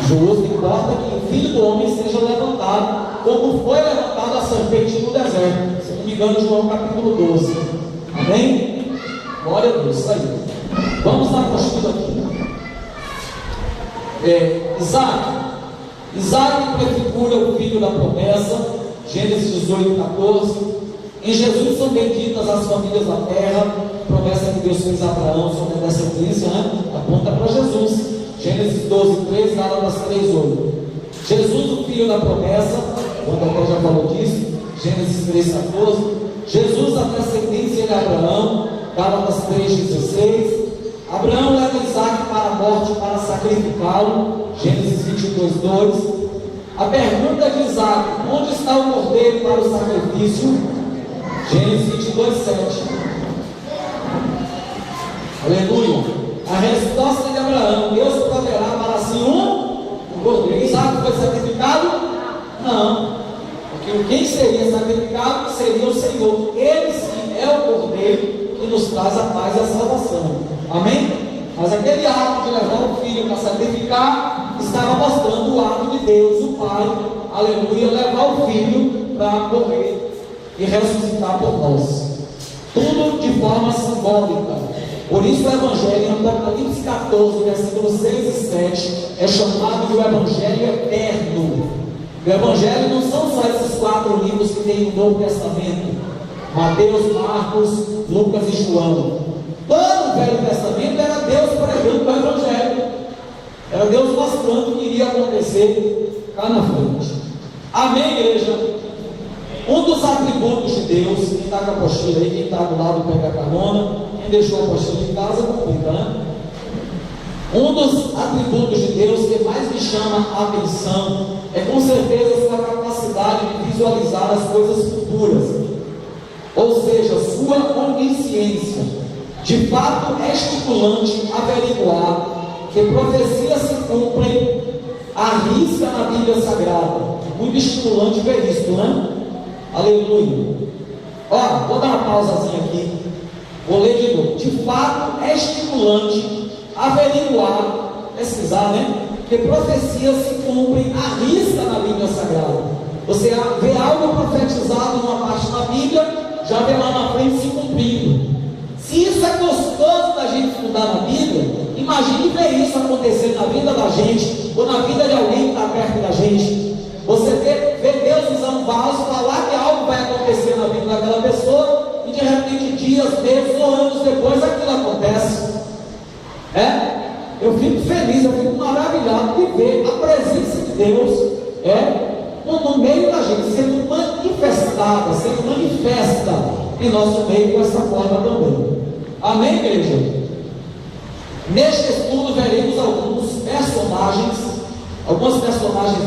[SPEAKER 1] Justo importa que o Filho do Homem seja levantado, como foi levantado a serpente no deserto. Se não me engano, João capítulo 12. Amém? Glória a Deus, isso aí. Vamos na postura aqui. Isaac prefigura o filho da promessa, Gênesis 18, 14. Em Jesus são benditas as famílias da terra, promessa que Deus fez a Abraão sobre a descendência, aponta para Jesus. Gênesis 12, 3, Gálatas 3, 8. Jesus, o filho da promessa, quando até já falou disso, Gênesis 3, 14. Jesus, a descendência de Abraão, Gálatas 3, 16. Abraão leva Isaac para a morte para sacrificá-lo, Gênesis 22, 2. A pergunta de Isaac: onde está o cordeiro para o sacrifício? Gênesis 22, 7. Aleluia. A resposta de Abraão: Deus proverá para si um cordeiro. Isaac foi sacrificado? Não. Porque quem seria sacrificado seria o Senhor. Ele sim é o Cordeiro que nos traz a paz e a salvação. Amém? Mas aquele ato de levar o filho para sacrificar estava mostrando o ato de Deus, o Pai, aleluia, levar o filho para morrer e ressuscitar por nós. Tudo de forma simbólica. Por isso o Evangelho em Apocalipse 14, versículos 6 e 7 é chamado de o Evangelho eterno. O Evangelho não são só esses 4 livros que tem no Novo Testamento: Mateus, Marcos, Lucas e João. Todo o Velho Testamento era Deus pregando o Evangelho, era Deus mostrando o que iria acontecer cá na frente. Amém, igreja? Um dos atributos de Deus, quem está com a apostila aí, quem está do lado pega a carona, quem deixou a apostila em casa, complica, né? Um dos atributos de Deus que mais me chama a atenção é com certeza sua capacidade de visualizar as coisas futuras, ou seja, sua onisciência. De fato, é estimulante averiguar que profecias se cumprem à risca na Bíblia Sagrada. Muito estimulante ver isso, né? Aleluia. Ó, vou dar uma pausazinha aqui. Vou ler de novo. De fato, é estimulante averiguar, pesquisar, né? Que profecias se cumprem à risca na Bíblia Sagrada. Você vê algo profetizado numa parte da Bíblia, já vê lá na frente se cumprindo. Se isso é gostoso da gente estudar na Bíblia, imagine ver isso acontecer na vida da gente, ou na vida de alguém que está perto da gente. Você vê Deus usando vaso, falar que algo vai acontecer na vida daquela pessoa, e de repente, dias, meses ou anos depois, aquilo acontece. Eu fico feliz, eu fico maravilhado de ver a presença de Deus no meio da gente, sendo manifestada, sendo manifesta em nosso meio com essa forma também. Amém, igreja? Neste estudo veremos algumas personagens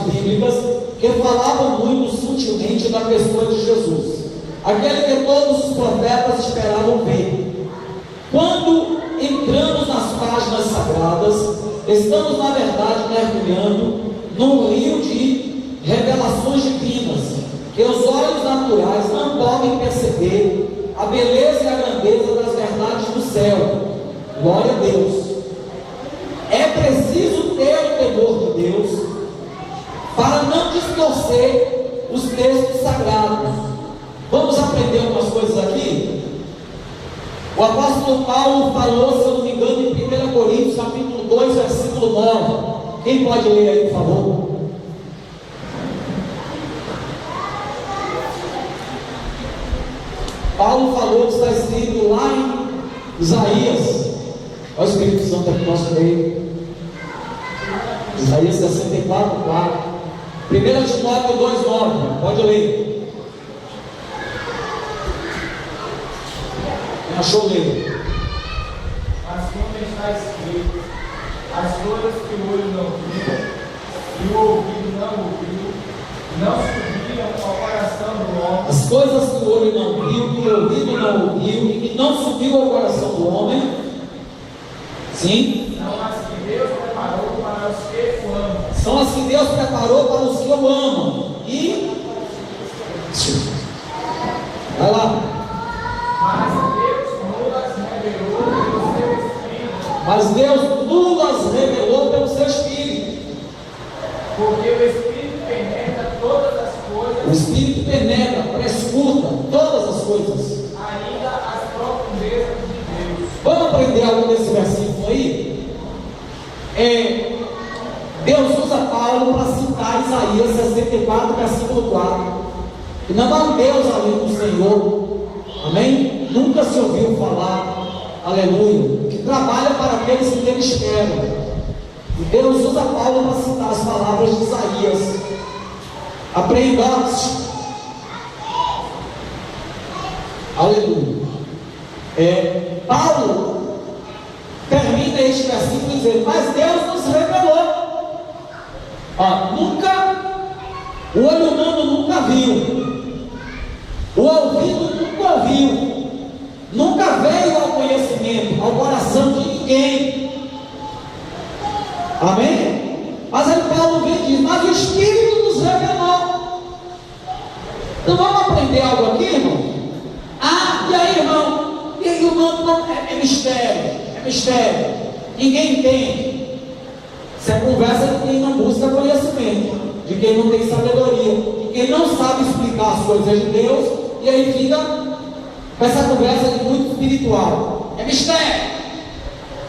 [SPEAKER 1] bíblicas que falavam muito sutilmente da pessoa de Jesus, aquele que todos os profetas esperavam ver. Quando entramos nas páginas sagradas, estamos na verdade mergulhando num rio de revelações divinas, que os olhos naturais não podem perceber a beleza e a grandeza das verdades do céu. Glória a Deus. É preciso ter o temor de Deus para não distorcer os textos sagrados. Vamos aprender algumas coisas aqui? O apóstolo Paulo falou, se eu não me engano, em 1 Coríntios, capítulo 2, versículo 9. Quem pode ler aí, por favor? Paulo falou que está escrito lá em Isaías. Olha o Espírito Santo aqui no nosso meio. Isaías 64, 4. 1 Timóteo 2, 9. Pode ler. Quem achou ler?
[SPEAKER 2] Mas como está escrito, as coisas que o olho não viu, e o ouvido não ouviu, não subiram ao coração do homem.
[SPEAKER 1] As coisas que o olho não viu, que o ouvido não ouviu, e que não subiu ao coração do homem, sim,
[SPEAKER 2] são as que Deus preparou para os que o amam.
[SPEAKER 1] São as que Deus preparou para os que o amam. E vai lá. Mas Deus nulas revelou pelo seu Espírito.
[SPEAKER 2] Porque o Espírito penetra todas as coisas.
[SPEAKER 1] O Espírito penetra, prescruta todas as coisas,
[SPEAKER 2] ainda as profundezas de Deus.
[SPEAKER 1] Vamos aprender algo desse versículo aí? Deus usa Paulo para citar Isaías 64, versículo 4. E não há Deus além do Senhor. Amém? Nunca se ouviu falar, aleluia, que trabalha para aqueles que ele espera. E Deus usa Paulo para citar as palavras de Isaías. Aprenda-se. Aleluia. Paulo termina este versículo dizendo: mas Deus nos revelou. O olho humano nunca viu, o ouvido nunca ouviu, nunca veio ao conhecimento, ao coração de ninguém. Amém? Mas aí Paulo vem e diz: mas o Espírito nos revelou. Então vamos aprender algo aqui, irmão? Ah, e aí, irmão? E aí, irmão? É mistério. É mistério. Ninguém entende. Isso é conversa de quem não busca conhecimento, de quem não tem sabedoria, de quem não sabe explicar as coisas de Deus, e aí fica com essa conversa de muito espiritual. É mistério.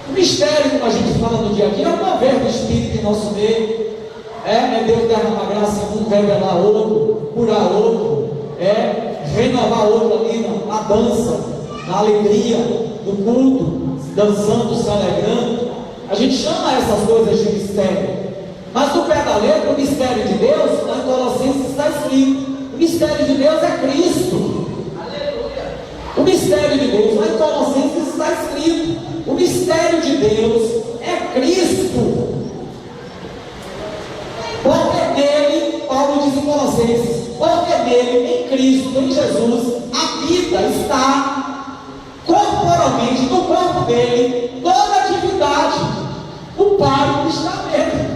[SPEAKER 1] O mistério, como a gente fala no dia a dia, é o mover do Espírito em nosso meio. É Deus derramar graça em um, revelar outro, curar outro, renovar outro ali na dança, na alegria, no culto, dançando, se alegrando. A gente chama essas coisas de mistério. Mas no pé da letra, o mistério de Deus, lá em Colossenses está escrito: o mistério de Deus é Cristo. Aleluia. O mistério de Deus, lá em Colossenses está escrito: o mistério de Deus é Cristo. Porque nele, Paulo diz em Colossenses, porque nele, em Cristo, em Jesus, a vida está corporalmente, no corpo dele, toda a atividade. O Pai está nele.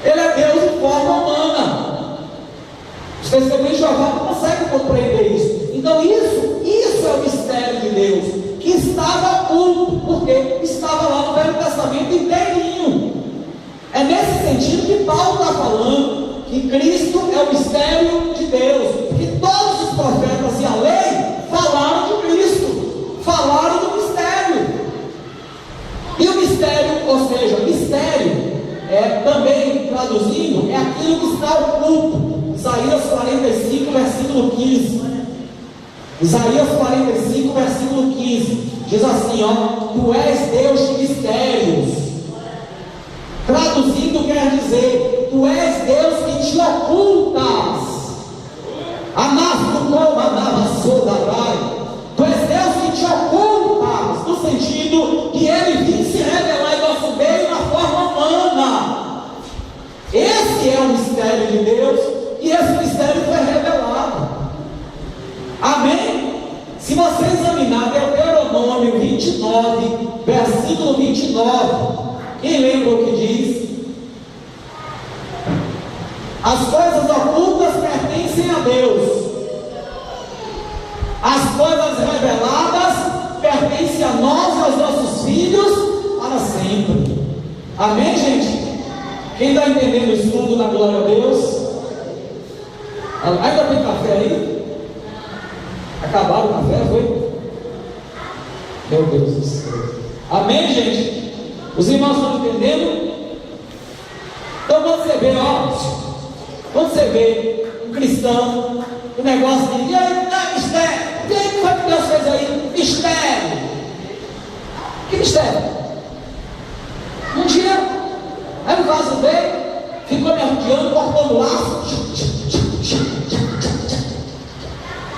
[SPEAKER 1] Ele é Deus em forma humana. Os testemunhos de Jeová não conseguem compreender isso. Então isso é o mistério de Deus, que estava oculto, porque estava lá no Velho Testamento inteirinho. É nesse sentido que Paulo está falando que Cristo é o mistério de Deus, que todos os profetas e a lei falaram de Cristo, falaram do mistério. E o mistério, ou seja, mistério, também traduzindo, é aquilo que está oculto. Isaías 45, versículo 15. Isaías 45, versículo 15 diz assim: tu és Deus de mistérios. Traduzindo quer dizer: tu és Deus que te ocultas. Tu és Deus que te ocultas, no sentido que ele vem se revelar em nosso meio na forma humana. Esse é o mistério de Deus, e esse mistério foi revelado. Amém? Se você examinar Deuteronômio 29, versículo 29, quem lembra o que diz? As coisas ocultas pertencem a Deus, as coisas reveladas pertencem a nós e aos nossos filhos para sempre. Amém, gente? Quem está entendendo o estudo na glória a Deus? Ainda tem café aí? Acabaram o café, foi? Meu Deus do céu. Amém, gente? Os irmãos estão entendendo? Então quando você vê, quando você vê um cristão, um negócio de mistério, o que foi que Deus fez aí? Mistério. Que mistério? Um dia, aí o vaso veio, ficou me arrodeando, cortando o laço.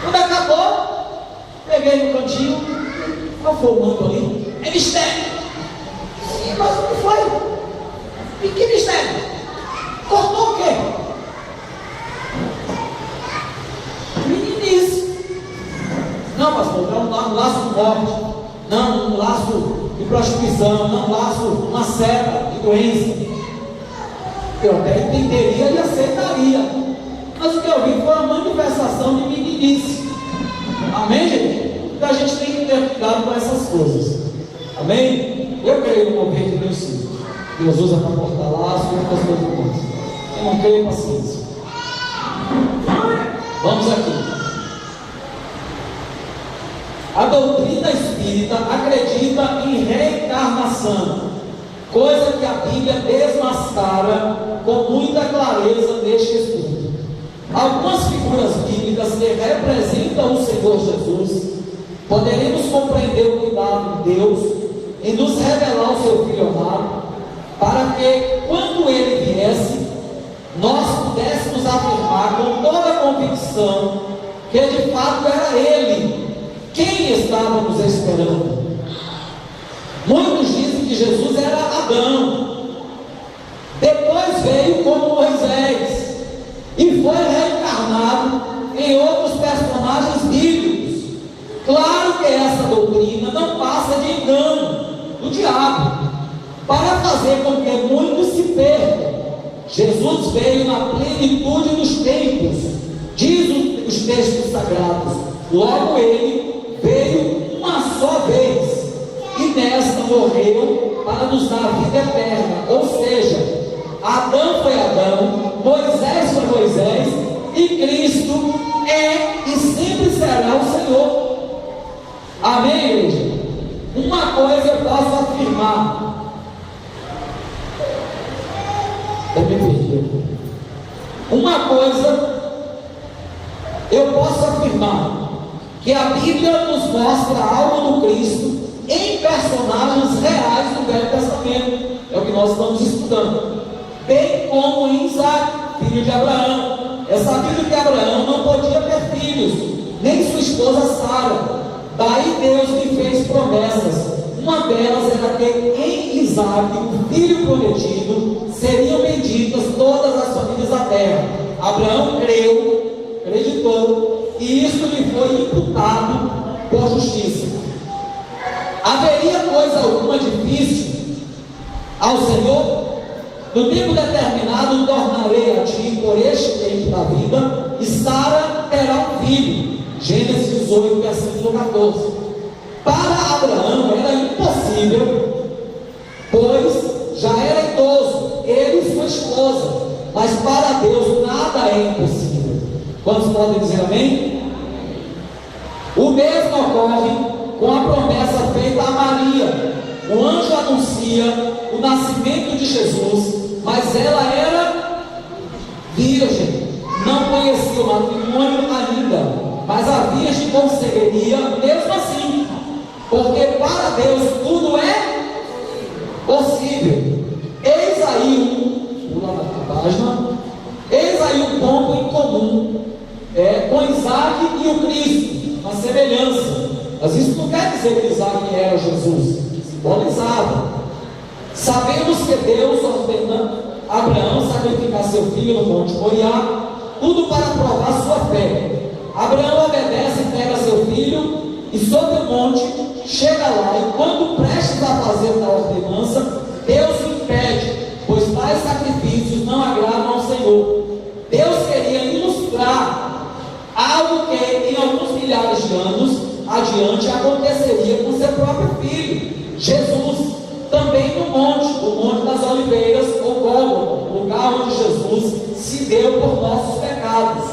[SPEAKER 1] Quando acabou, peguei no cantinho, qual foi o manto ali? É mistério. Sim, mas o que foi? E que mistério? Cortou o quê? Meninice. Não, pastor, é um laço de morte. Não, um laço de prostituição. Não, um laço, uma seta de doença. Eu até entenderia e aceitaria. Mas o que eu vi foi uma manifestação de meninice. Amém, gente? Então a gente tem que ter cuidado com essas coisas. Amém? Eu creio no mover de Deus, sim. Deus usa para cortar laços e outras coisas mais. Eu não tenho paciência. Vamos aqui. A doutrina espírita acredita em reencarnação, coisa que a Bíblia desmascara com muita clareza neste estudo. Algumas figuras bíblicas que representam o Senhor Jesus, poderemos compreender o cuidado de Deus em nos revelar o seu Filho amado, para que, quando Ele viesse, nós pudéssemos afirmar com toda a convicção que de fato era Ele quem estávamos esperando. Muitos dizem que Jesus era Adão, depois veio como Moisés e foi reencarnado em outros personagens bíblicos. Claro que essa doutrina não passa de engano do diabo, para fazer com que muitos se percam. Jesus veio na plenitude dos tempos, diz o os textos sagrados. Logo ele veio uma só vez, e nesta morreu para nos dar a vida eterna. Ou seja, Adão foi Adão, Moisés foi Moisés, e Cristo é e sempre será o Senhor. Amém, igreja? Uma coisa eu posso afirmar. Uma coisa eu posso afirmar, que a Bíblia nos mostra algo do Cristo em personagens reais do Velho Testamento. É o que nós estamos estudando. Bem como em Isaac, filho de Abraão. É sabido que Abraão não podia ter filhos, nem sua esposa Sara. Daí Deus lhe fez promessas. Uma delas era que em Isaac, o filho prometido, seriam benditas todas as famílias da terra. Abraão creu, acreditou, e isso lhe foi imputado por justiça. Haveria coisa alguma difícil ao Senhor? No tempo determinado, tornarei a ti por este tempo da vida, e Sara terá um filho. Gênesis 18, versículo 14. Para Abraão era impossível, pois já era idoso, ele e sua esposa. Mas para Deus nada é impossível. Quantos podem dizer amém? O mesmo ocorre com a promessa feita a Maria. O anjo anuncia o nascimento de Jesus, mas ela era virgem, não conhecia o matrimônio ainda, mas a virgem conceberia mesmo assim, porque para Deus tudo é possível. Eis aí um ponto em comum com Isaac e o Cristo, uma semelhança. Mas isso não quer dizer que Isaac era Jesus, simbolizava. Sabemos que Deus ordena Abraão sacrificar seu filho no Monte Moriá, tudo para provar sua fé. Abraão obedece e pega seu filho, e sobre o monte chega lá, e quando prestes a fazer a ordenança, Deus o impede, pois tais sacrifícios não agradam ao Senhor. Deus queria ilustrar algo que em alguns milhares de anos adiante aconteceria com seu próprio filho, Jesus, também no monte, o Monte das Oliveiras, ou Gólgota, lugar onde Jesus se deu por nossos pecados.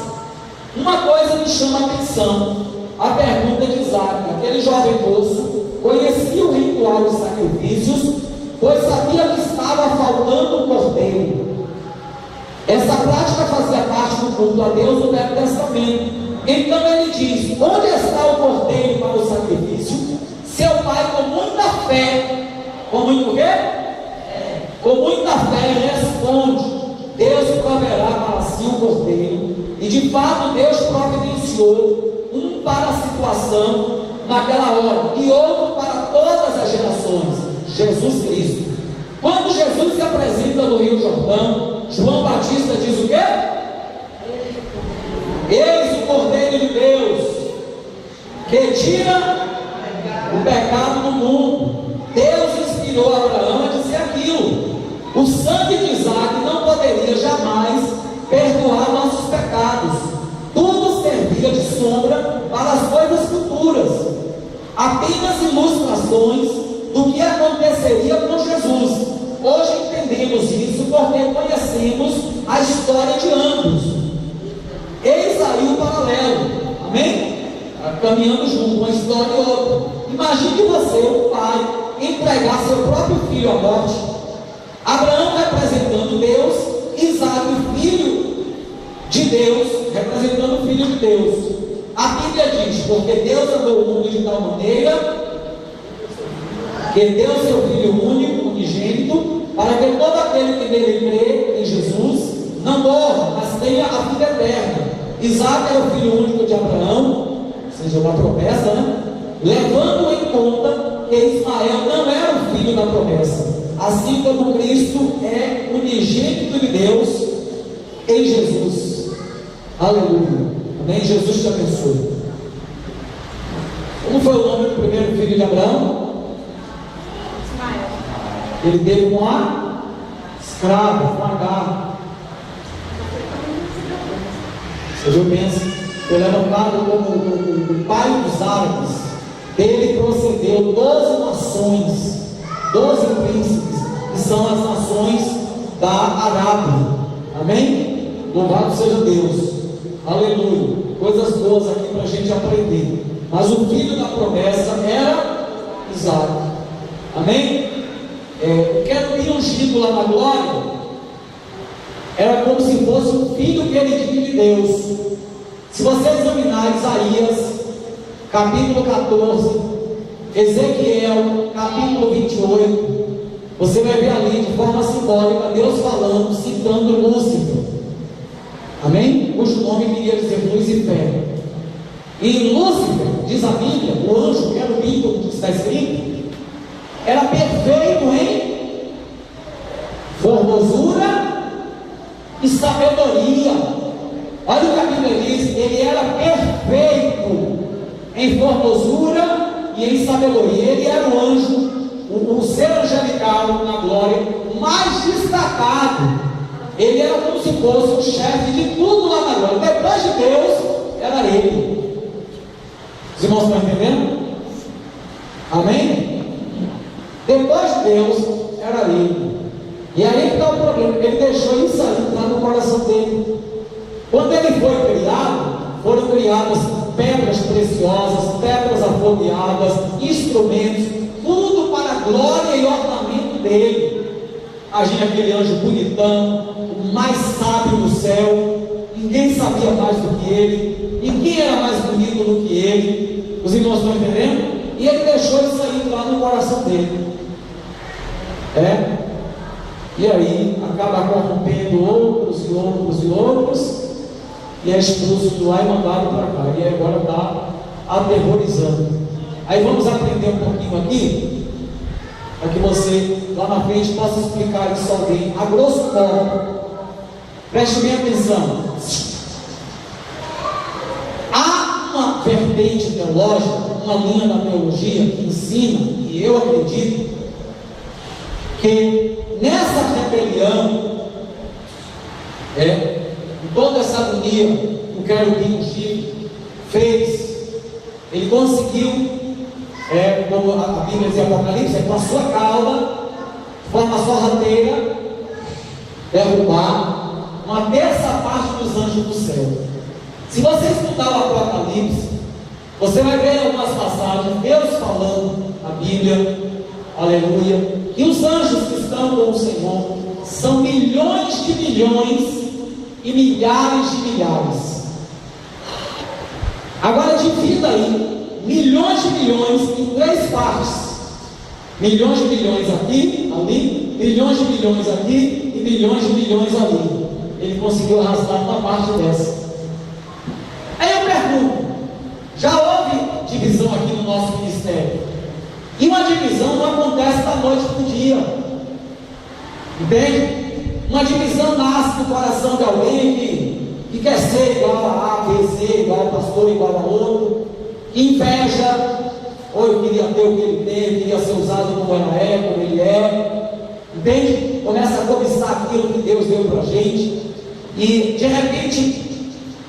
[SPEAKER 1] Uma coisa me chama a atenção, a pergunta de Isaac. Aquele jovem moço conhecia o ritual dos sacrifícios, pois sabia que estava faltando um cordeiro. Essa prática fazia parte do culto a Deus do Velho Testamento. Então ele diz: onde está o cordeiro para o sacrifício? Seu pai, com muita fé, com muita fé, responde: Deus proverá para si um cordeiro. E de fato Deus providenciou um para a situação naquela hora, e outro para todas as gerações, Jesus Cristo. Quando Jesus se apresenta no Rio Jordão, João Batista diz o quê? Eis o Cordeiro de Deus, que tira o pecado do mundo. Deus inspirou Abraão a dizer aquilo. O sangue de Isaac não poderia jamais perdoar nossos pecados. Tudo servia de sombra para as coisas futuras, apenas ilustrações do que aconteceria com Jesus. Hoje entendemos isso porque conhecemos a história de ambos. Eis aí o paralelo, amém? Caminhando junto, uma história e outra. Imagine você, o pai, entregar seu próprio filho à morte. Abraão representando Deus, Isaac, o filho de Deus, representando o filho de Deus. A Bíblia diz: porque Deus amou o mundo de tal maneira que deu seu Filho único, unigênito, para que todo aquele que nele crê em Jesus não morra, mas tenha a vida eterna. Isaac era o filho único de Abraão, ou seja, uma promessa, né? Levando em conta que Ismael não era o filho da promessa, assim como Cristo é unigênito de Deus em Jesus. Aleluia. Amém? Jesus te abençoe. Como foi o nome do primeiro filho de Abraão? Ele teve uma escrava, com Agar. Você viu, pensa. foi levantado como o pai dos árabes. Dele procedeu 12 nações, 12 príncipes, que são as nações da Arábia. Amém? Louvado seja Deus. Aleluia. Coisas boas aqui para a gente aprender. Mas o filho da promessa era Isaac. Amém? O querubim ungido lá na glória era como se fosse um filho queridinho de Deus. Se você examinar Isaías capítulo 14, Ezequiel capítulo 28, você vai ver ali de forma simbólica Deus falando, citando Lúcifer. Amém? Cujo nome queria dizer luz e fé. E Lúcifer, diz a Bíblia, o anjo, querubim, como está escrito, era perfeito em formosura e sabedoria. Olha o que a Bíblia diz: ele era perfeito em formosura e em sabedoria. Ele era o anjo, o ser angelical na glória, mais destacado. Ele era como se fosse o chefe de tudo lá na glória. Depois de Deus, era ele. Os irmãos estão entendendo? Amém? Depois de Deus, era ele. E aí que está o problema. Ele deixou isso aí entrar no coração dele. Quando ele foi criado, foram criadas pedras preciosas, pedras afogueadas, instrumentos, tudo para a glória e ornamento dele. Agia aquele anjo bonitão, o mais sábio do céu. Ninguém sabia mais do que ele, ninguém era mais bonito do que ele. Os irmãos estão entendendo? E ele deixou isso aí entrar no coração dele. E aí acaba corrompendo outros e outros e outros, e é expulso de lá e mandado para cá. E agora está aterrorizando. Aí vamos aprender um pouquinho aqui, para que você lá na frente possa explicar isso a alguém, a grosso modo. Preste bem atenção. Há uma vertente teológica, uma linha da teologia que ensina, e eu acredito, que nessa rebelião, toda essa agonia que o querubim ungido fez, ele conseguiu, como a Bíblia diz em Apocalipse, com a sua cauda, de forma sorrateira, derrubar uma terça parte dos anjos do céu. Se você estudar o Apocalipse, você vai ver em algumas passagens Deus falando na Bíblia, aleluia, que os anjos que estão com o Senhor são milhões de milhões e milhares de milhares. Agora divida aí milhões de milhões em 3 partes. Milhões de milhões aqui, ali, milhões de milhões aqui e milhões de milhões ali. Ele conseguiu arrastar uma parte dessa. Aí eu pergunto, já houve divisão aqui no nosso ministério? E uma divisão não acontece da noite para o dia. Entende? Uma divisão nasce no coração de alguém que quer ser igual a A, B, C, igual ao pastor, igual a outro, que inveja, ou eu queria ter o que ele tem, eu queria ser usado como ela é, como ele é. Entende? Começa a cobiçar aquilo que Deus deu para a gente, e de repente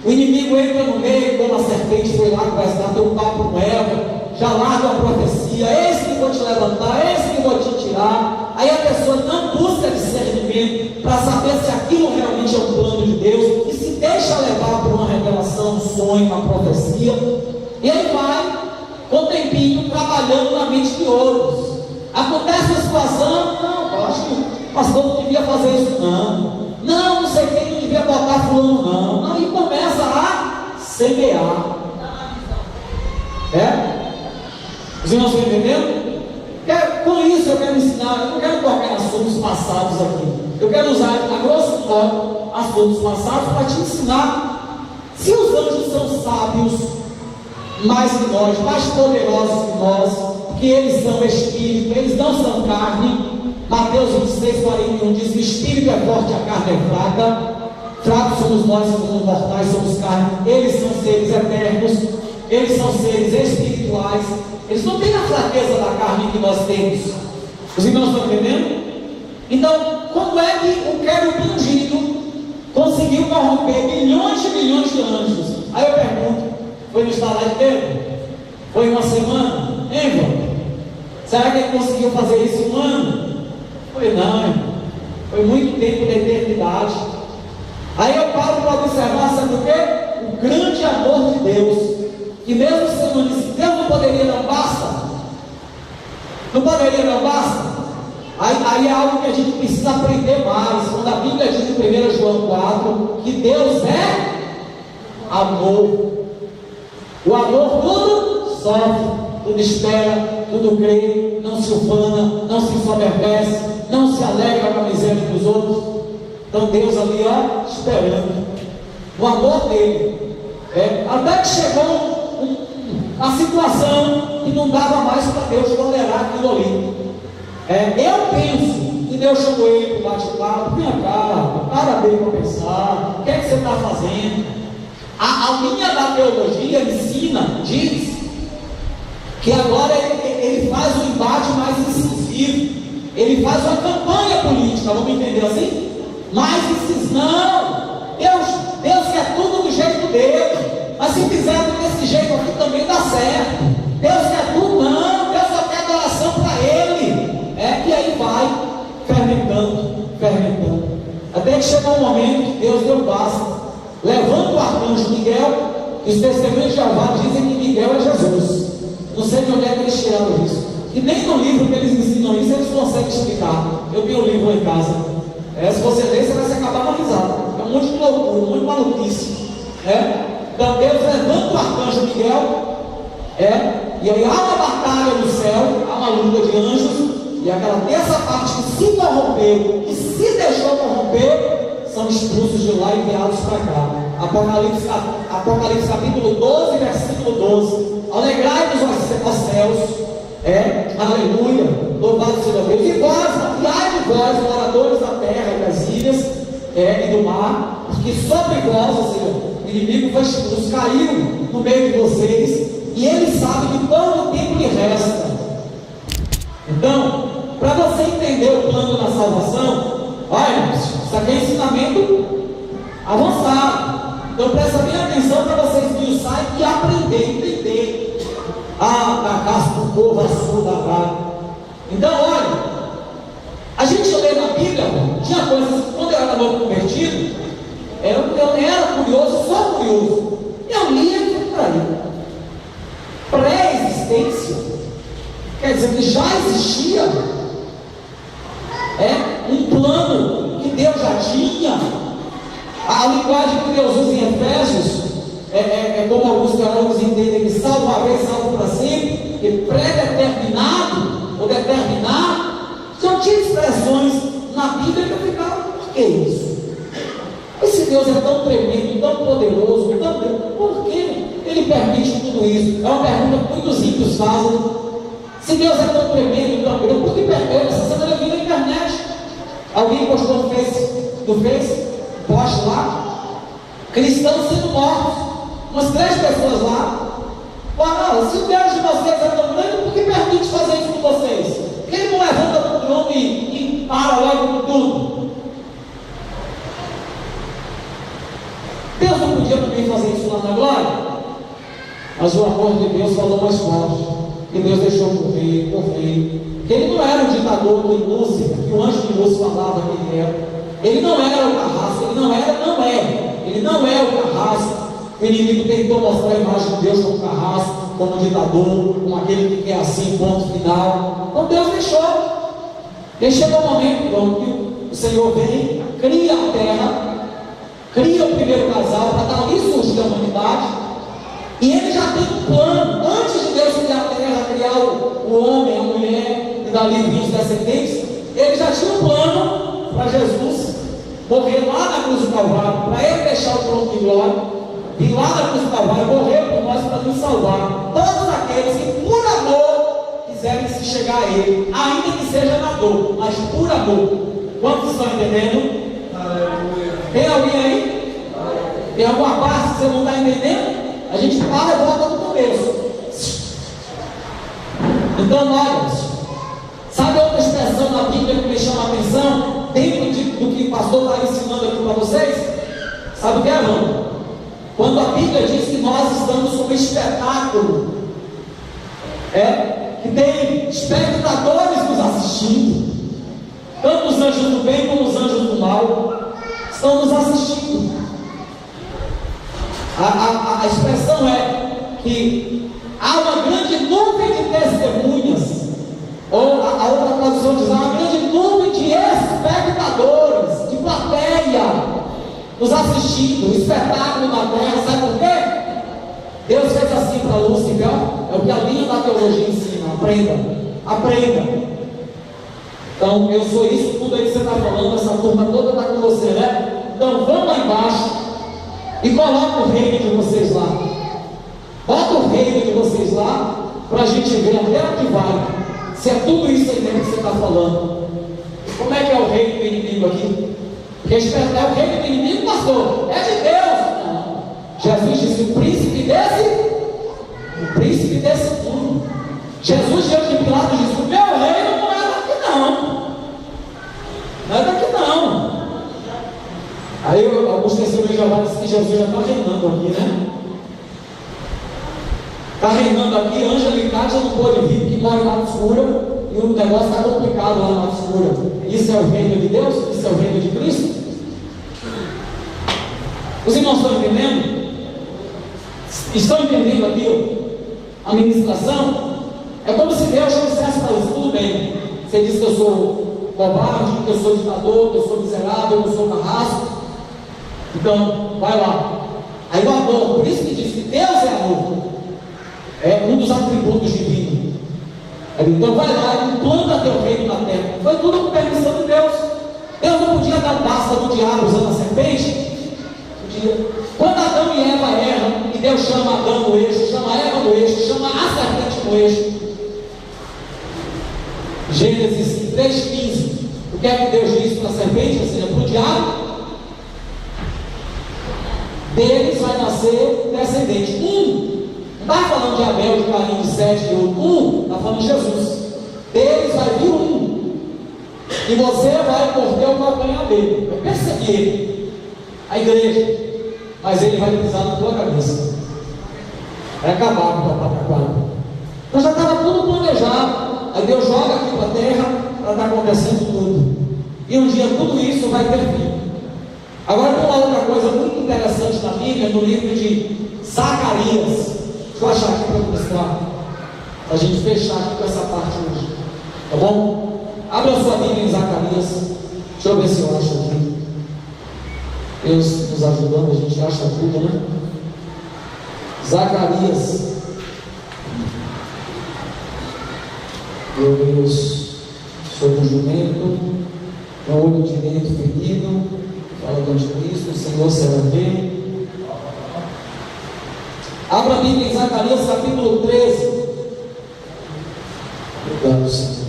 [SPEAKER 1] o inimigo entra no meio, como a serpente foi lá que vai dar teu papo com Eva, já larga a profecia: eis que vou te levantar, eis que vou te tirar. Aí a pessoa não busca discernimento para saber se aquilo realmente é um plano de Deus, e se deixa levar por uma revelação, um sonho, uma profecia, e ele vai com o tempinho trabalhando na mente de outros. Acontece a situação: não, eu acho que o pastor não devia fazer isso, não sei quem não devia botar fulano, não, e começa a semear. Os irmãos estão entendendo? Com isso eu quero ensinar, eu não quero tocar em assuntos passados aqui. Eu quero usar a grosso modo assuntos passados para te ensinar. Se os anjos são sábios mais que nós, mais poderosos que nós, porque eles são espírito, eles não são carne. Mateus 26:41 diz: o espírito é forte, a carne é fraca. Fracos somos nós, somos mortais, somos carne. Eles são seres eternos, eles são seres espirituais. Eles não têm a fraqueza da carne que nós temos. Os irmãos estão entendendo? Então, como é que o querubim ungido conseguiu corromper milhões de milhões de anjos? Aí eu pergunto: Foi no estalar de dedo? Foi uma semana? Hein, irmão? Será que ele conseguiu fazer isso em um ano? Foi não, irmão. Foi muito tempo de eternidade. Aí eu paro para observar, sabe o quê? O grande amor de Deus. Que mesmo sendo Deus não poderia dar basta. Não poderia dar basta. Aí é algo que a gente precisa aprender mais. Quando a Bíblia diz em 1 João 4 que Deus é amor. O amor tudo sofre, tudo espera, tudo crê, não se ufana, não se ensoberbece, não se alegra com a miséria dos outros. Então Deus ali, ó, esperando o amor dele. Até que chegou a situação que não dava mais para Deus tolerar aquilo ali. Eu penso que Deus chamou ele para o bate-papo. Vem cá, para bem para pensar. O que é que você está fazendo? A linha da teologia ensina, diz que agora ele faz um embate mais incisivo. Ele faz uma campanha política, vamos entender assim? Mais incisivo. Não! Deus quer tudo do jeito dele. Mas se fizer desse jeito aqui também dá certo. Deus quer tudo, não. Deus só quer adoração para ele. E aí vai fermentando. Até que chegou um momento que Deus deu basta. Levanta o arcanjo Miguel, e os testemunhos de Jeová dizem que Miguel é Jesus. Não sei de onde é que eles tiraram isso. E nem no livro que eles ensinam isso, eles conseguem explicar. Eu tenho um livro lá em casa. Se você ler, você vai se acabar na risada. É um monte de loucura, um monte de maluquice. Então Deus levanta o arcanjo Miguel. E aí há uma batalha no céu, há uma luta de anjos. E aquela terça parte que se corrompeu, que se deixou corromper, são expulsos de lá e enviados para cá. Apocalipse capítulo 12, versículo 12. Alegrai-vos, ó céus, aleluia, louvado seja Deus. E ai de vós, moradores da terra e das ilhas e do mar, porque sobre vós, ou seja, o inimigo foi expulso, caiu no meio de vocês, e ele sabe que todo o tempo lhe resta. Então, para você entender o plano da salvação, olha, isso aqui é ensinamento avançado. Então presta bem atenção para vocês esmiuçarem e aprender, entender. Da casa do povo, a sua da vaga. Então, olha, a gente lê na Bíblia, tinha coisas, quando eu era novo convertido, eu era curioso, só curioso. Eu lia aquilo para aí. Pré-existência, quer dizer que já existia um plano que Deus já tinha. A linguagem que Deus usa em Efésios como alguns teólogos entendem, que salvo uma vez, salvo para sempre, que pré-determinado ou determinado. Só tinha expressões na Bíblia que eu ficava, o que é isso? Esse Deus é tão tremendo, tão poderoso, por que ele permite tudo isso? É uma pergunta que muitos ímpios fazem. Se Deus é tão tremendo, tão grande, por que permite? Essa semana eu vi na internet. Alguém postou no Face, post lá, cristãos sendo mortos. Umas 3 pessoas lá. Falaram, se o Deus de vocês é tão grande, por que permite fazer isso com vocês? Por que ele não levanta do trono e para logo com tudo? Deus não podia também fazer isso lá na glória? Mas o amor de Deus falou mais forte. Que Deus deixou por rei. Que ele não era o ditador que Lúcifer, que o anjo de luz falava que ele era. Ele não era o carrasco, ele não é o carrasco. O inimigo tentou mostrar a imagem de Deus como carrasco, como ditador, como aquele que quer assim, ponto final. Então Deus deixou. E chegou o momento que o Senhor vem, cria a terra, cria o primeiro casal, para dali surgir a humanidade. E ele já tem um plano, antes de Deus criar a terra, criar o homem, a mulher, e dali vir os descendentes, ele já tinha um plano para Jesus morrer lá na cruz do Calvário, para ele deixar o trono de glória, vir lá na cruz do Calvário, morrer por nós para nos salvar. Todos aqueles que por amor quiserem se chegar a ele, ainda que seja na dor, mas por amor. Quantos estão entendendo? Aleluia. Tem alguém aí? Aleluia. Tem alguma parte que você não está entendendo? A gente para e volta no começo. Então, olha, sabe outra expressão na Bíblia que me chama a atenção, dentro do que o pastor está ensinando aqui para vocês? Sabe o que é, irmão? Quando a Bíblia diz que nós estamos com esperança que tem espectadores nos assistindo, tanto os anjos do bem como os anjos do mal estão nos assistindo. A expressão é que há uma grande nuvem de testemunhas, ou a outra tradução diz, há uma grande nuvem de espectadores, de plateia, nos assistindo, o espetáculo na terra. Sabe por quê? Deus fez assim para Lúcifer, é o que a linha da teologia ensina. Aprenda. Então, eu sou isso, tudo aí que você está falando, essa turma toda está com você, né? Então, vamos lá embaixo e coloca o reino de vocês lá. Bota o reino de vocês lá, para a gente ver até onde vai. Se é tudo isso aí mesmo que você está falando. Como é que é o reino do inimigo aqui? Porque é o reino do inimigo, pastor, é de Deus. Não. Jesus disse: o príncipe desse mundo. Jesus, diante de Pilatos, disse: o meu reino não é daqui não. Não é daqui não. Aí alguns testemunhos de Jeová dizem que Jesus já está reinando aqui, né? Está reinando aqui, Ângela e Cátia não pôde vir, porque mora lá na escura, e o negócio está complicado lá na escura. Isso é o reino de Deus? Isso é o reino de Cristo? Os irmãos estão entendendo? Estão entendendo aqui a ministração? É como se Deus dissesse para eles: tudo bem, você diz que eu sou covarde, que eu sou ditador, que eu sou miserável, que eu sou carrasco, então vai lá. Aí o amor, por isso que diz que Deus é amor, é um dos atributos divinos. Então vai lá e implanta teu reino na terra. Foi tudo com permissão de Deus. Deus não podia dar basta do diabo usando a serpente. Quando Adão e Eva erram, e Deus chama Adão no eixo, chama Eva no eixo, chama a serpente no eixo. Gênesis 3,15. O que é que Deus diz para a serpente, ou seja, para o diabo? Deles vai nascer descendente. Não está falando de Abel, de Caim, de Sete, de outro. Está falando de Jesus. Deles vai vir e você vai morder o calcanhar dele, vai perseguir a igreja, mas ele vai pisar na tua cabeça, vai acabar com a pataquada. Então já estava tudo planejado. Aí Deus joga aqui para a terra para estar acontecendo tudo, e um dia tudo isso vai ter fim. Agora tem uma outra coisa muito interessante na Bíblia, no livro de Zacarias. Deixa eu achar aqui para mostrar, para a gente fechar aqui com essa parte hoje, tá bom? Abra a sua Bíblia em Zacarias. Deixa eu ver se eu acho aqui. Deus nos ajudando, a gente acha tudo, né? Zacarias. Meu Deus, sobre o jumento, o olho direito ferido, fala do anticristo, o Senhor será ver. Abra a Bíblia em Zacarias capítulo 13. Obrigado, Senhor.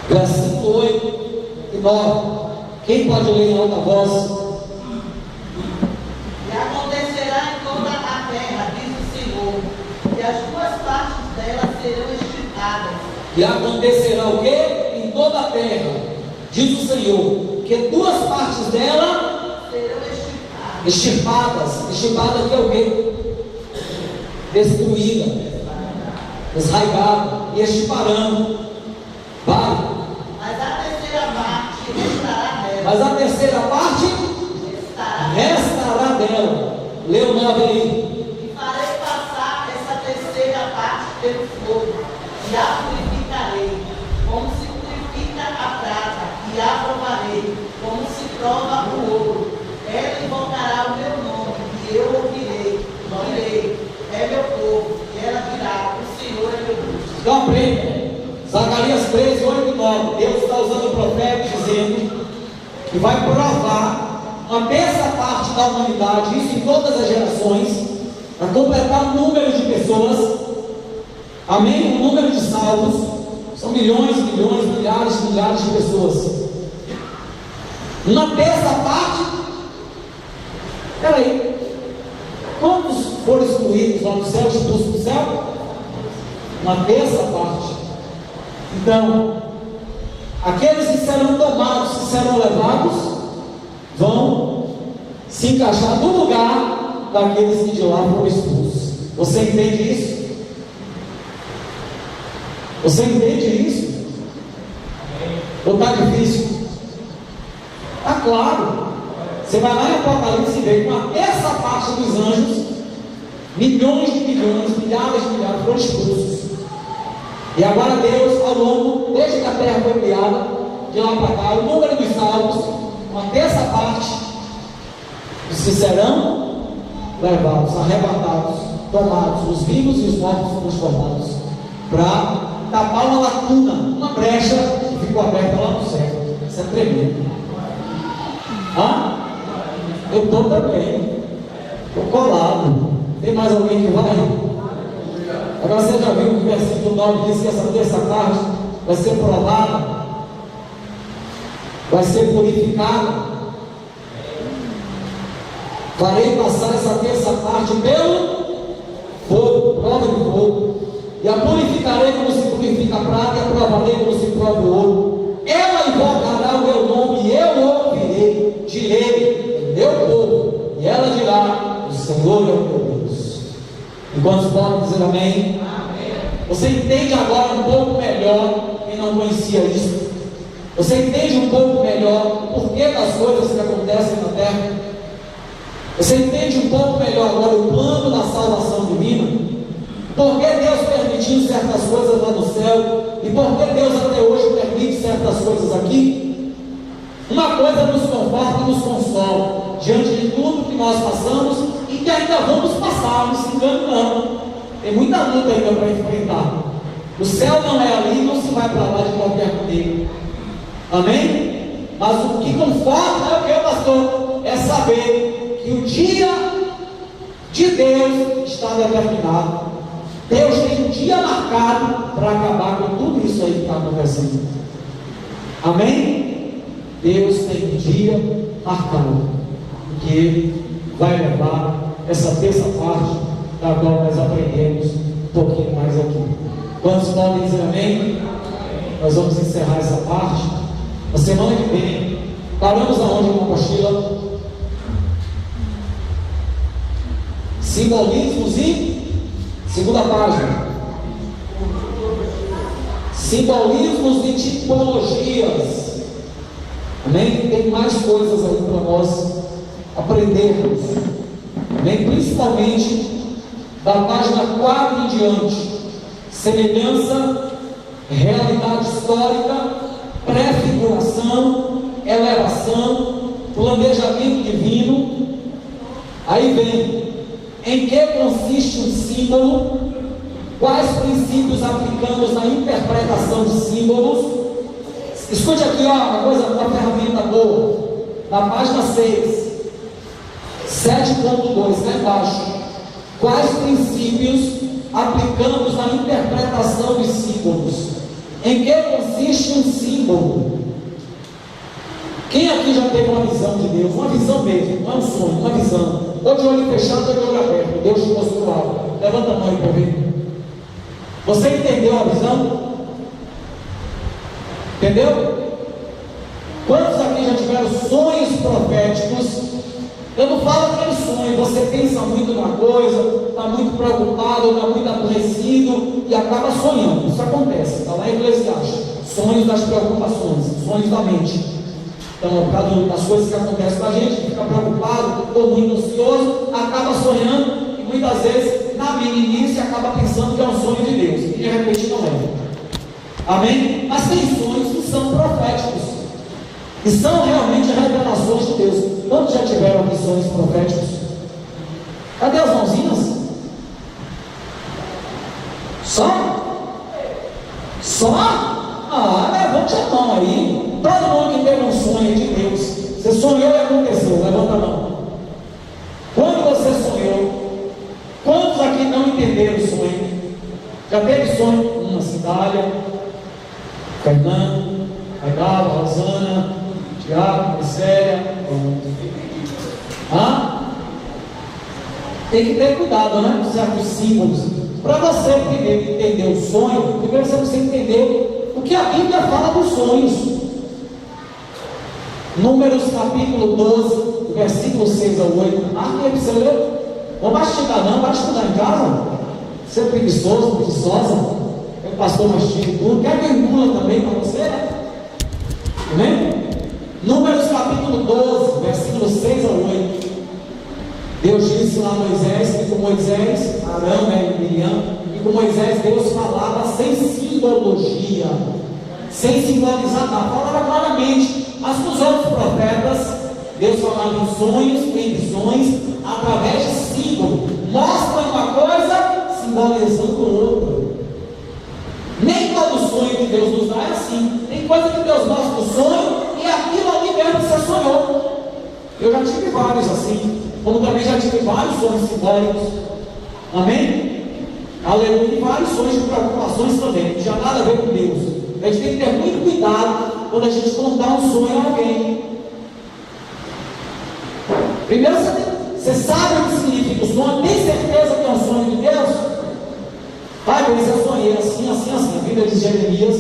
[SPEAKER 1] Versículo 8 e 9. Quem pode ler em alta voz?
[SPEAKER 3] E acontecerá em toda a terra, diz o Senhor, que as duas partes dela serão esticadas.
[SPEAKER 1] E acontecerá o quê? Em toda a terra, diz o Senhor, que duas partes dela
[SPEAKER 3] serão
[SPEAKER 1] extirpadas. Extirpada que é o quê? Destruída, desraigada, e extirparão. Vai.
[SPEAKER 3] Mas a terceira parte restará dela.
[SPEAKER 1] Mas a terceira parte restará dela. Lê o 9 aí.
[SPEAKER 3] E farei passar essa terceira parte pelo fogo, e a purificarei, como se purifica a prata, e a provarei, como se prova o ouro. Ela invocará o meu nome, e eu ouvirei, direi, é meu povo, e ela dirá: o Senhor é meu Deus.
[SPEAKER 1] Então aprenda. Zacarias 13, 8 e 9. Deus está usando o profeta dizendo que vai provar uma terça parte da humanidade, isso em todas as gerações, para completar o número de pessoas, amém? O número de salvos, são milhões, milhões, milhares, milhares de pessoas. Uma terça parte, peraí, quantos foram excluídos lá no céu, expulsos do céu? Uma terça parte. Então, aqueles que serão tomados, que serão levados, vão se encaixar no lugar daqueles que de lá foram expulsos. Você entende isso? Você entende isso? Ou está difícil? Está claro. Você vai lá em Apocalipse e vê que essa parte dos anjos, milhões de milhões, milhares de milhares foram expulsos. E agora Deus, ao longo, desde que a terra foi criada, de lá para cá, o número dos salvos, uma terça parte, os que serão levados, arrebatados, tomados, os vivos e os mortos transformados, para tapar uma lacuna, uma brecha que ficou aberta lá no céu. Isso é tremendo. Eu estou também. Estou colado. Tem mais alguém que vai? Agora você já viu que o versículo 9 diz que essa terça parte vai ser provada, vai ser purificada. Farei passar essa terça parte pelo fogo, prova de fogo, e a purificarei como se purifica a prata, e a provarei como se prova o ouro. Ela invocará o meu nome, e eu ouvirei, direi, meu povo, e ela dirá: o Senhor é o meu Deus. E quantos podem dizer amém? Amém? Você entende agora um pouco melhor, quem não conhecia isso? Você entende um pouco melhor o porquê das coisas que acontecem na terra? Você entende um pouco melhor agora o plano da salvação divina? Por que Deus permitiu certas coisas lá no céu? E por que Deus até hoje permite certas coisas aqui? Uma coisa nos conforta e nos consola diante de tudo que nós passamos e que ainda vamos passar, não se engane não. Tem muita luta ainda para enfrentar. O céu não é ali, não se vai para lá de qualquer maneira. Amém? Mas o que conforta é o que, pastor? É saber que o dia de Deus está determinado. Deus tem um dia marcado para acabar com tudo isso aí que está acontecendo. Amém? Deus tem um dia marcado que Ele vai levar essa terça parte da qual nós aprendemos um pouquinho mais aqui. Quantos podem dizer amém? Nós vamos encerrar essa parte. Na semana que vem, paramos aonde na apostila? Simbolismos e segunda página. Simbolismos e tipologias. Amém? Tem mais coisas aí para nós aprendermos. Amém? Principalmente da página 4 em diante. Semelhança, realidade histórica, prefiguração, elevação, planejamento divino. Aí vem: em que consiste um símbolo? Quais princípios aplicamos na interpretação de símbolos? Escute aqui, uma ferramenta boa. Na página 6, 7.2, lá embaixo. Quais princípios aplicamos na interpretação de símbolos? Em que consiste um símbolo? Quem aqui já teve uma visão de Deus? Uma visão mesmo, não é um sonho, uma visão. Ou de olho fechado ou de olho aberto. Deus te mostrou algo. Levanta a mão aí para ver. Você entendeu a visão? Entendeu? Quantos aqui já tiveram sonhos proféticos? Eu não falo aquele sonho, você pensa muito numa coisa, está muito preocupado, está muito aborrecido e acaba sonhando. Isso acontece, está lá em Eclesiastes. Sonhos das preocupações, sonhos da mente. Então, por causa das coisas que acontecem com a gente, fica preocupado ou muito ansioso, acaba sonhando e muitas vezes, na meninice, acaba pensando que é um sonho de Deus e de repente não é. Amém? Mas tem sonhos que são proféticos, que são realmente revelações de Deus. Quantos já tiveram aqui sonhos proféticos? Cadê as mãozinhas? Só? Levante a mão aí. Todo mundo que teve um sonho de Deus, você sonhou e aconteceu, levanta a mão. Quando você sonhou, quantos aqui não entenderam o sonho? Já teve sonho? Uma Cidália, Fernando, Aidala, Rosana, Tiago, Marcélia. Tem que ter cuidado, né? Com certos símbolos. Para você primeiro entender o sonho, primeiro você precisa entender o que a Bíblia fala dos sonhos. Números capítulo 12, versículo 6 ao 8. Marque aí para você ler. Não vai estudar não, vai estudar em casa. Você é preguiçoso, preguiçosa. É o pastor mastiga e tudo. Quer que engula também para você, né? Amém? Números capítulo 12, versículos 6 a 8. Deus disse lá a Moisés que com Moisés, Arão, né, e Miriam, e com Moisés Deus falava sem simbologia, sem simbolizar nada, falava claramente. Mas com os outros profetas, Deus falava em sonhos, em visões, através de símbolo. Mostra uma coisa, simbolizando outra. Nem todo sonho que Deus nos dá é assim. Tem coisa que Deus mostra no sonho e aquilo ali mesmo você sonhou. Eu já tive vários assim, como também já tive vários sonhos simbólicos. Amém? Aleluia. E vários sonhos de preocupações também, não tinha nada a ver com Deus. A gente tem que ter muito cuidado quando a gente contar um sonho a alguém. Primeiro você sabe o que significa o sonho, tem certeza que é um sonho de Deus? Pai, eu sonhei assim. A Bíblia de Jeremias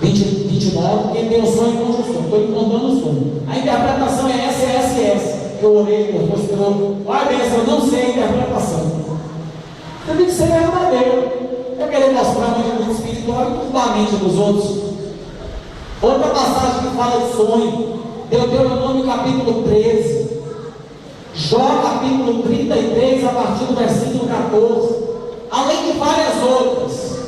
[SPEAKER 1] 29, quem tem o sonho, conta o sonho. Estou lhe contando o sonho. A interpretação é essa. Eu orei, depois falou, pai, eu não sei a interpretação. Você tem que ser verdadeiro. Eu querer mostrar muito espiritual e tudo a mente dos outros. Outra passagem que fala de sonho, Deuteronômio capítulo 13, Jó capítulo 33, a partir do versículo 14, além de várias outras.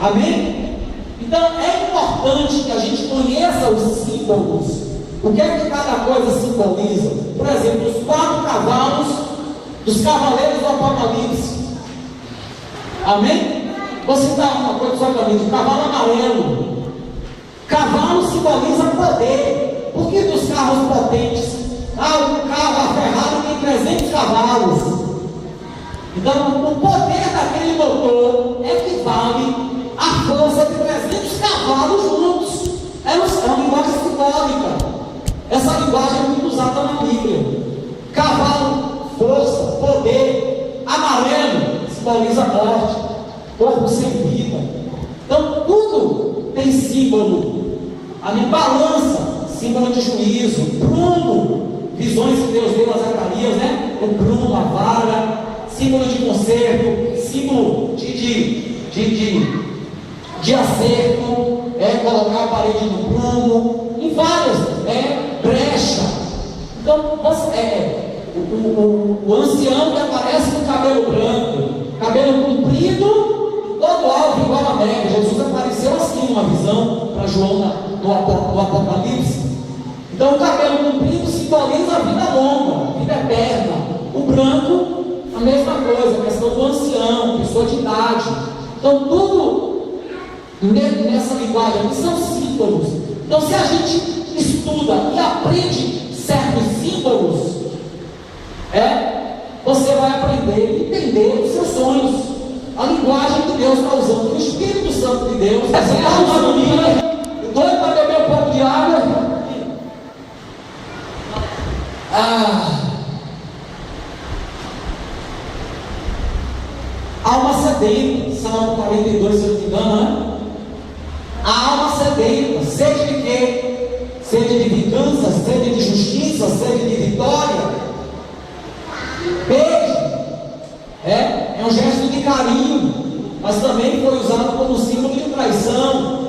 [SPEAKER 1] Amém? Então é importante que a gente conheça os símbolos. O que é que cada coisa simboliza? Por exemplo, os 4 cavalos dos cavaleiros do Apocalipse. Amém? Vou citar uma coisa só para mim: o cavalo amarelo. Cavalo simboliza poder. Por que dos carros potentes? O carro, a Ferrari tem 300 cavalos. Então, o poder daquele motor equivale à força de 300 cavalos juntos. É uma linguagem simbólica. Essa linguagem é muito usada na Bíblia. Cavalo, força, poder. Amarelo simboliza morte, corpo sem vida. Então, tudo tem símbolo. A minha balança, símbolo de juízo. Prumo, visões que Deus deu a Zacarias, né? O prumo, a vara, símbolo de conserto, símbolo de acerto, colocar a parede no prumo, em várias, brecha. Então, o ancião que aparece com cabelo branco, cabelo comprido, todo alto, igual a neve. Jesus apareceu assim numa visão para João no Apocalipse. Então, o cabelo comprido simboliza a vida longa, vida eterna. O branco, a mesma coisa, a questão do ancião, pessoa de idade. Então, tudo nessa linguagem aqui são símbolos. Então, se a gente estuda e aprende certos símbolos, você vai aprender e entender os seus sonhos, a linguagem que Deus está usando, o Espírito Santo de Deus. Você está usando a Bíblia, doido para beber um pouco de água. Alma sedenta, Salmo 42, se eu não me engano, né? A alma sedenta, sede de quê? Sede de vingança, sede de justiça, sede de vitória. Beijo, é um gesto de carinho, mas também foi usado como símbolo de traição,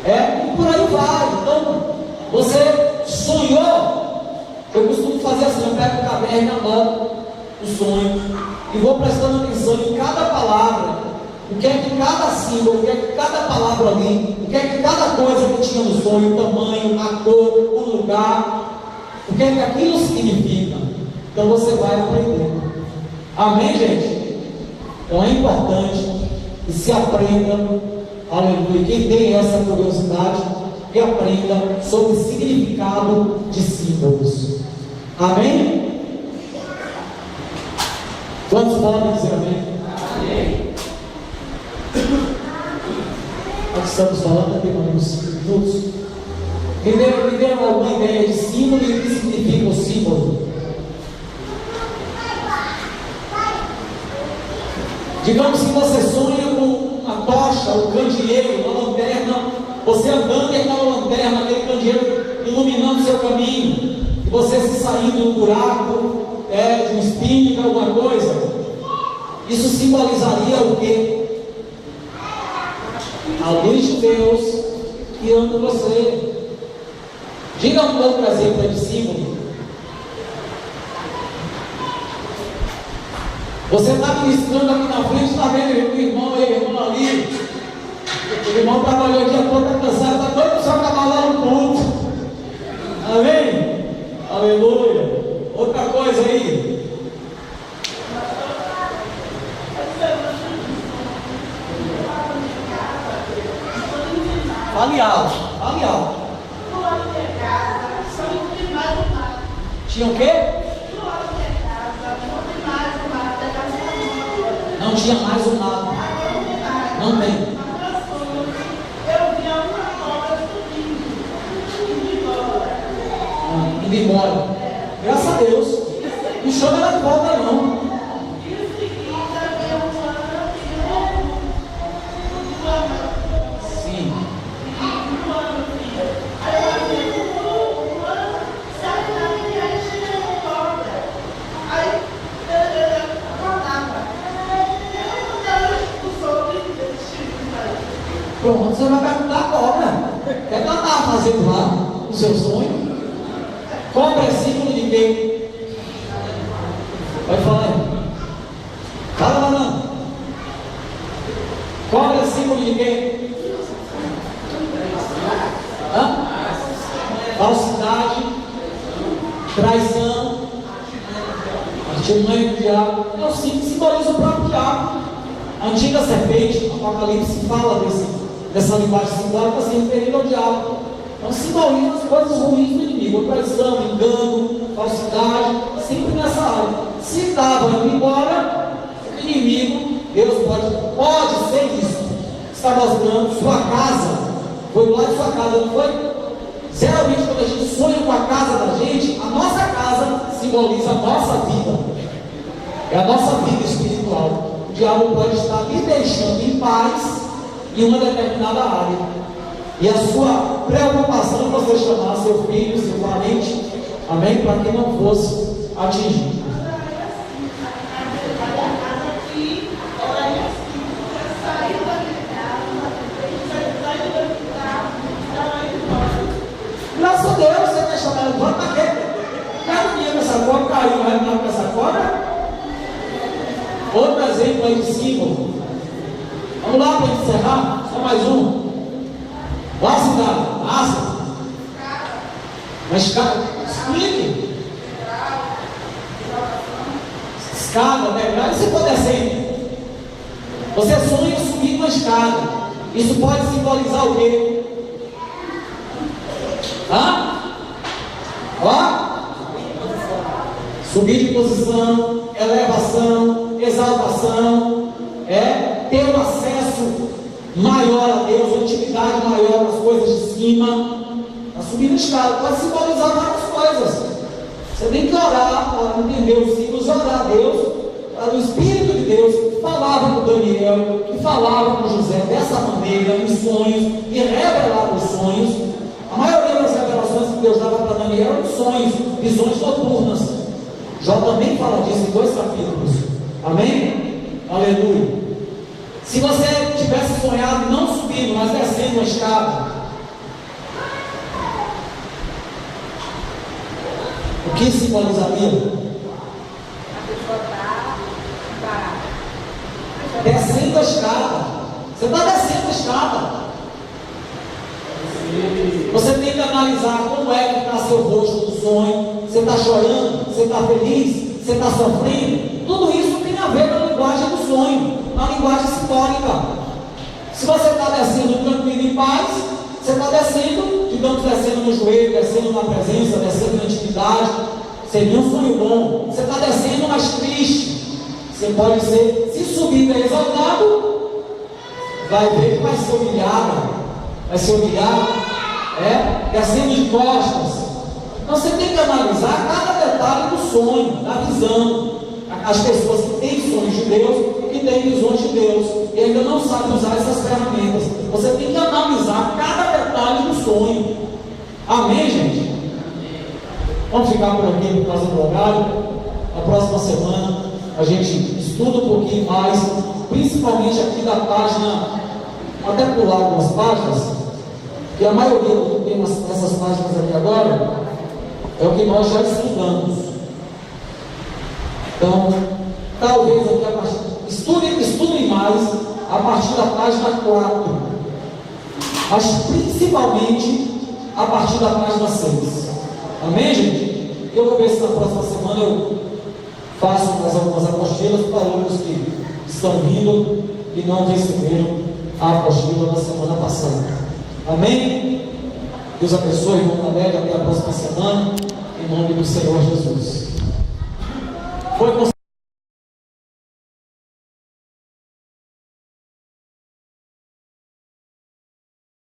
[SPEAKER 1] e por aí vai. Então, você sonhou. Eu costumo fazer assim: eu pego o caderno e anoto o sonho e vou prestando atenção em cada palavra, o que é que cada símbolo, o que é que cada palavra ali, o que é que cada coisa que tinha no sonho, o tamanho, a cor, o lugar, o que é que aquilo significa. Então você vai aprender. Amém, gente? Então é importante que se aprenda, aleluia, quem tem essa curiosidade, que aprenda sobre o significado de símbolos. Amém? Quantos podem dizer amém? Amém. Nós estamos falando aqui mais uns minutos. Me deram alguma ideia de símbolo e o que significa o símbolo? Digamos que você sonha com uma tocha, um candeeiro, uma lanterna, você andando e aquela lanterna, aquele candeeiro iluminando o seu caminho, e você se saindo do buraco, de um espinho, de alguma coisa, isso simbolizaria o quê? A luz de Deus guiando você. Diga um outro exemplo de símbolo. Você está ministrando aqui na frente, está vendo o irmão aí, o irmão ali. O irmão trabalhou o dia todo, está cansado, está doido para só acabar lá no culto. Amém? Aleluia. Outra coisa aí. Fale alto, fale alto. Tinha o quê? Não tinha mais um lado. Não tem. Indo embora. Graças a Deus. Não chama ela de volta, não. Sim. Pronto, você vai perguntar agora. O que ela estava fazendo lá? O seu sonho? Cobra é símbolo de quem? Pode falar aí. Fala, não. Cobra é símbolo de quem? Hã? Falsidade, traição, testemunho do diabo. É o símbolo que simboliza o próprio diabo. A antiga serpente, Apocalipse, fala dessa linguagem simbólica se referindo ao diabo. Então simboliza as coisas ruins do inimigo, traição, engano, falsidade, sempre nessa área. Se estava indo embora, o inimigo, Deus pode ser isso. Está mostrando sua casa, foi lá de sua casa, não foi? Geralmente quando a gente sonha com a casa da gente, a nossa casa simboliza a nossa vida. É a nossa vida espiritual. O diabo pode estar lhe deixando em paz em uma determinada área. E a sua preocupação é você chamar seu filho, seu parente, amém? Para que não fosse atingido. Graças a Deus, você quer chamar ele para quê? Cada dia essa cobra caiu, vai não com essa cobra? Outro exemplo aí de símbolo. Vamos lá para encerrar, só mais um. Qual a cidade? Asa? Uma escada? Explique. Escada, né? E você pode descer. Você sonha subir uma escada. Isso pode simbolizar o quê? Hã? Ó. Subir de posição, elevação, exaltação. Ter um acesso maior a Deus, intimidade maior nas coisas de cima. Está subindo escada, pode simbolizar várias coisas. Você tem que orar para entender os símbolos, orar a Deus, para o Espírito de Deus que falava com Daniel, que falava com José dessa maneira, em sonhos, e revelar os sonhos. A maioria das revelações que Deus dava para Daniel eram sonhos, visões noturnas. Jó também fala disso em 2 capítulos. Amém? Aleluia. Se você tivesse sonhado não subindo, mas descendo a escada, o que simbolizaria? Descendo a escada. Você está descendo a escada. Você tem que analisar como é que está seu rosto no sonho. Você está chorando? Você está feliz? Você está sofrendo? Tudo isso tem a ver com a linguagem do sonho, na linguagem simbólica. Se você está descendo tranquilo em paz, você está descendo, digamos, descendo no joelho, descendo na presença, descendo na intimidade, seria um sonho bom. Você está descendo mais triste. Você pode ser, se subir bem exaltado, vai ver que vai ser humilhado, descendo de costas. Então você tem que analisar cada detalhe do sonho, da visão. As pessoas que têm sonhos de Deus e que têm visões de Deus e ainda não sabem usar essas ferramentas. Você tem que analisar cada detalhe do sonho. Amém, gente? Vamos ficar por aqui por causa do horário. próxima semana a gente estuda um pouquinho mais, principalmente aqui da página, até pular algumas páginas, que a maioria do que tem nessas páginas aqui agora é o que nós já estudamos. Então, talvez aqui a partir, estudem mais a partir da página 4, mas principalmente a partir da página 6. Amém, gente? Eu vou ver se na próxima semana eu faço mais algumas apostilas para alunos que estão vindo e não receberam a apostila na semana passada. Amém? Deus abençoe, irmão Talega, até a próxima semana, em nome do Senhor Jesus. Foi